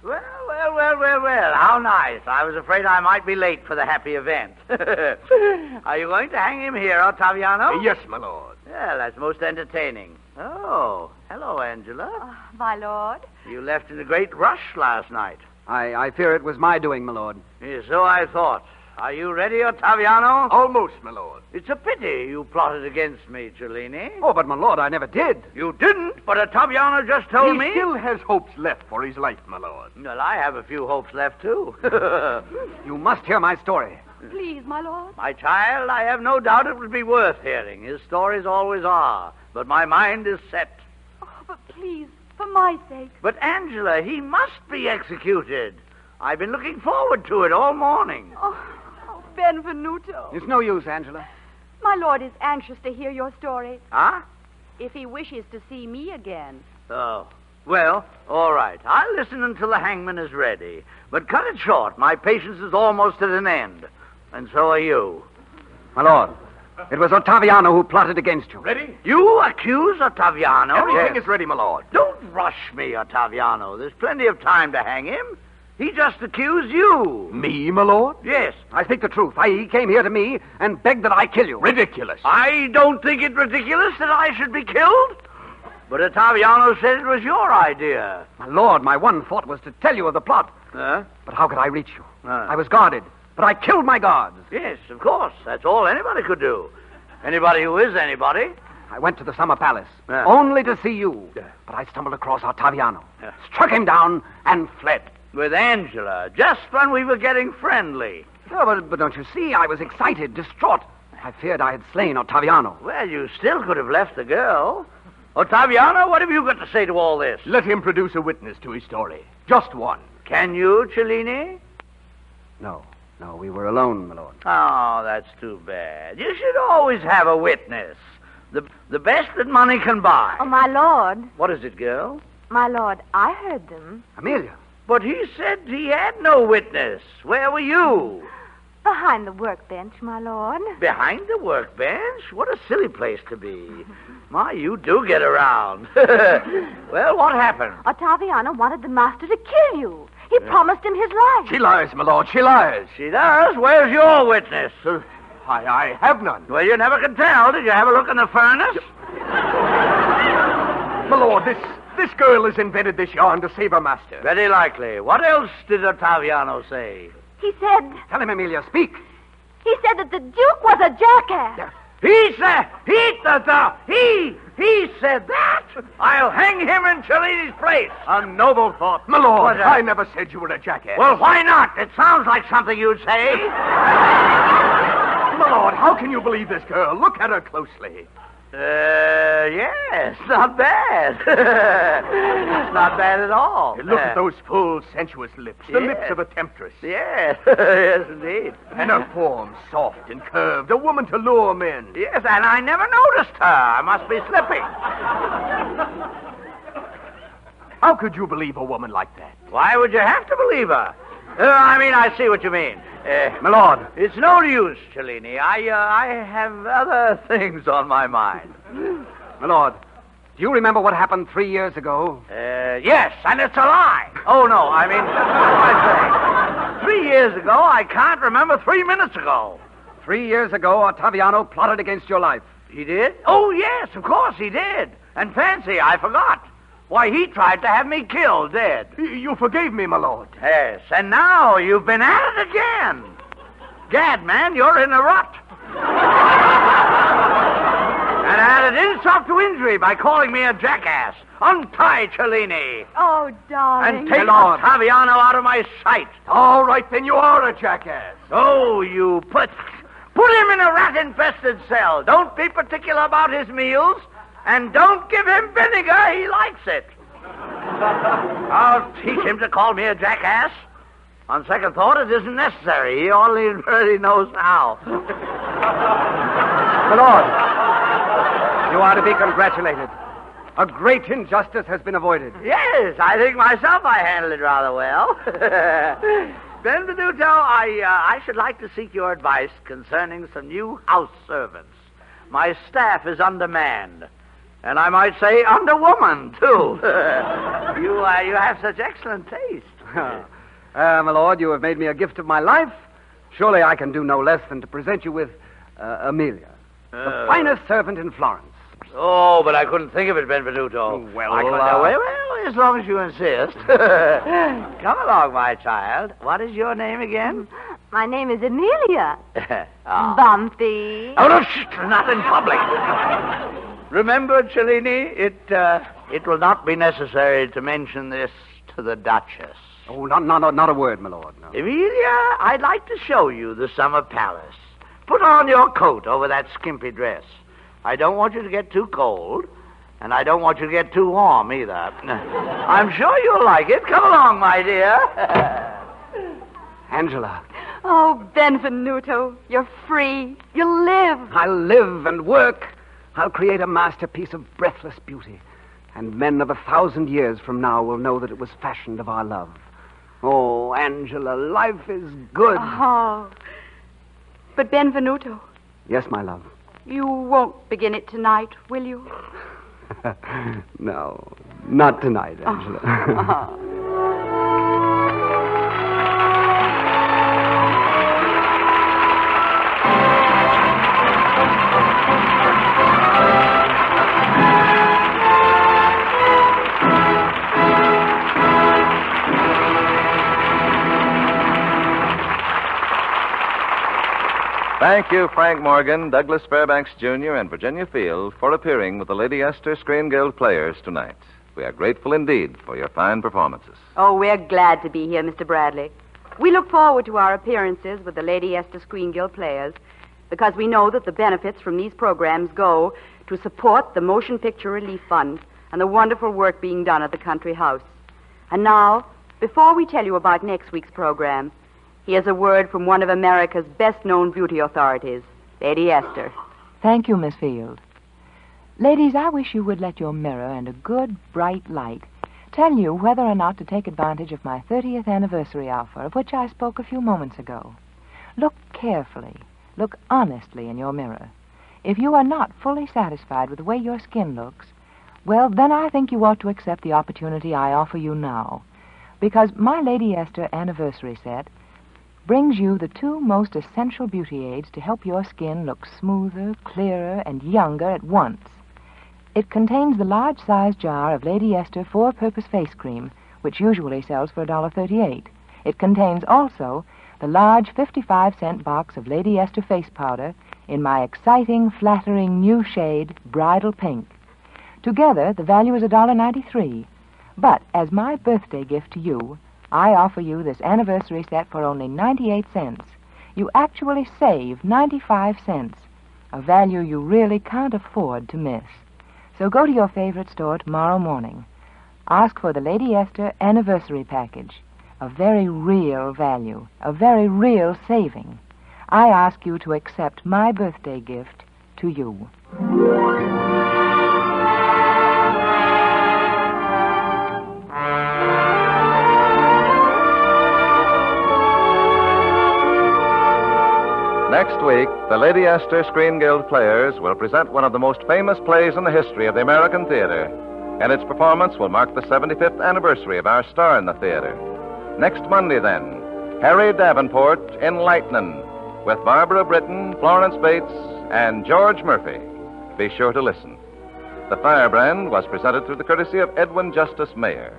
Well. How nice. I was afraid I might be late for the happy event. Are you going to hang him here, Ottaviano? Yes, my lord. Well, that's most entertaining. Oh, hello, Angela. My lord. You left in a great rush last night. I fear it was my doing, my lord. Yes, so I thought. Are you ready, Ottaviano? Almost, my lord. It's a pity you plotted against me, Cellini. Oh, but my lord, I never did. You didn't, but Ottaviano just told me. He still has hopes left for his life, my lord. Well, I have a few hopes left, too. You must hear my story. Please, my lord. My child, I have no doubt it would be worth hearing. His stories always are. But my mind is set. Oh, but please, for my sake. But, Angela, he must be executed. I've been looking forward to it all morning. Oh, Benvenuto. It's no use, Angela. My lord is anxious to hear your story. Huh? if he wishes to see me again. Oh. Well, all right. I'll listen until the hangman is ready. But cut it short. My patience is almost at an end. And so are you. My lord, it was Ottaviano who plotted against you. Ready? You accuse Ottaviano? Everything is ready, my lord. Don't rush me, Ottaviano. There's plenty of time to hang him. He just accused you. Me, my lord? Yes. I speak the truth. He came here to me and begged that I kill you. Ridiculous. I don't think it ridiculous that I should be killed. But Ottaviano said it was your idea. My lord, my one thought was to tell you of the plot. Huh? But how could I reach you? I was guarded, but I killed my guards. Yes, of course. That's all anybody could do. Anybody who is anybody. I went to the summer palace, only to see you. But I stumbled across Ottaviano, struck him down, and fled. With Angela, just when we were getting friendly. Oh, but don't you see? I was excited, distraught. I feared I had slain Ottaviano. Well, you still could have left the girl. Ottaviano, what have you got to say to all this? Let him produce a witness to his story. Just one. Can you, Cellini? No, we were alone, my lord. Oh, that's too bad. You should always have a witness. The best that money can buy. Oh, my lord. What is it, girl? My lord, I heard them. Amelia. But he said he had no witness. Where were you? Behind the workbench, my lord. Behind the workbench? What a silly place to be. My, you do get around. Well, what happened? Ottaviano wanted the master to kill you. He promised him his life. She lies, my lord. She lies. She does? Where's your witness? I have none. Well, you never can tell. Did you have a look in the furnace? My lord, this girl has invented this yarn to save her master. Very likely. What else did Ottaviano say? He said... Tell him, Amelia, speak. He said that the Duke was a jackass. He said... He said that? I'll hang him in Cellini's place. A noble thought. My lord, I never said you were a jackass. Well, why not? It sounds like something you'd say. My lord, how can you believe this girl? Look at her closely. Yes, not bad. It's not bad at all. Look at those full, sensuous lips. The lips of a temptress. Yes, yes, indeed. And her form, soft and curved. A woman to lure men. Yes, and I never noticed her. I must be slipping. How could you believe a woman like that? Why would you have to believe her? I see what you mean. My lord. It's no use, Cellini. I have other things on my mind. My lord, do you remember what happened 3 years ago? Yes, and it's a lie. Oh, no, what am I saying? 3 years ago? I can't remember 3 minutes ago. 3 years ago, Ottaviano plotted against your life. He did? Oh, yes, of course he did. And fancy, I forgot. Why, he tried to have me killed dead. You forgave me, my lord. Yes, and now you've been at it again. Gad, man, you're in a rut. And added insult to injury by calling me a jackass. Untie Cellini. Oh, darling. And take Ottaviano out of my sight. All right, then you are a jackass. Oh, you put him in a rat-infested cell. Don't be particular about his meals. And don't give him vinegar. He likes it. I'll teach him to call me a jackass. On second thought, it isn't necessary. He already knows now. My lord, you are to be congratulated. A great injustice has been avoided. Yes, I think myself I handled it rather well. Benvenuto, I should like to seek your advice concerning some new house servants. My staff is undermanned. And I might say underwoman, too. You have such excellent taste. My lord, you have made me a gift of my life. Surely I can do no less than to present you with Amelia, the finest servant in Florence. Oh, but I couldn't think of it, Benvenuto. Well, as long as you insist. Come along, my child. What is your name again? My name is Amelia. Bumpy. Oh, no, not in public. Remember, Cellini, it will not be necessary to mention this to the Duchess. Oh, not a word, my lord. No. Emilia, I'd like to show you the summer palace. Put on your coat over that skimpy dress. I don't want you to get too cold, and I don't want you to get too warm either. I'm sure you'll like it. Come along, my dear. Angela. Oh, Benvenuto, you're free. You'll live. I'll live and work. I'll create a masterpiece of breathless beauty, and men of 1,000 years from now will know that it was fashioned of our love. Oh, Angela, life is good. Oh. But Benvenuto, Yes, my love. you won't begin it tonight, will you? No, not tonight, Angela. Thank you, Frank Morgan, Douglas Fairbanks Jr., and Virginia Field for appearing with the Lady Esther Screen Guild Players tonight. We are grateful indeed for your fine performances. Oh, we're glad to be here, Mr. Bradley. We look forward to our appearances with the Lady Esther Screen Guild Players because we know that the benefits from these programs go to support the Motion Picture Relief Fund and the wonderful work being done at the Country House. And now, before we tell you about next week's program, here's a word from one of America's best-known beauty authorities, Lady Esther. Thank you, Miss Field. Ladies, I wish you would let your mirror and a good, bright light tell you whether or not to take advantage of my 30th anniversary offer, of which I spoke a few moments ago. Look carefully, look honestly in your mirror. If you are not fully satisfied with the way your skin looks, well, then I think you ought to accept the opportunity I offer you now, because my Lady Esther anniversary set brings you the two most essential beauty aids to help your skin look smoother, clearer, and younger at once. It contains the large-sized jar of Lady Esther four-purpose face cream, which usually sells for $1.38. It contains also the large 55-cent box of Lady Esther face powder in my exciting, flattering new shade, Bridal Pink. Together, the value is $1.93. But as my birthday gift to you, I offer you this anniversary set for only 98 cents. You actually save 95 cents, a value you really can't afford to miss. So go to your favorite store tomorrow morning. Ask for the Lady Esther anniversary package, a very real value, a very real saving. I ask you to accept my birthday gift to you. Next week, the Lady Esther Screen Guild Players will present one of the most famous plays in the history of the American theater, and its performance will mark the 75th anniversary of our star in the theater. Next Monday, then, Harry Davenport in Lightnin', with Barbara Britton, Florence Bates, and George Murphy. Be sure to listen. The Firebrand was presented through the courtesy of Edwin Justice Mayer.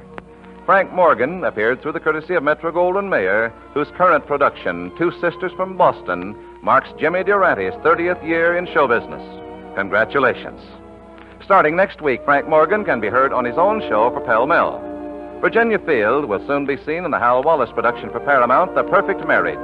Frank Morgan appeared through the courtesy of Metro-Goldwyn-Mayer, whose current production, Two Sisters from Boston, marks Jimmy Durante's 30th year in show business. Congratulations. Starting next week, Frank Morgan can be heard on his own show for Pell Mell. Virginia Field will soon be seen in the Hal Wallace production for Paramount, The Perfect Marriage.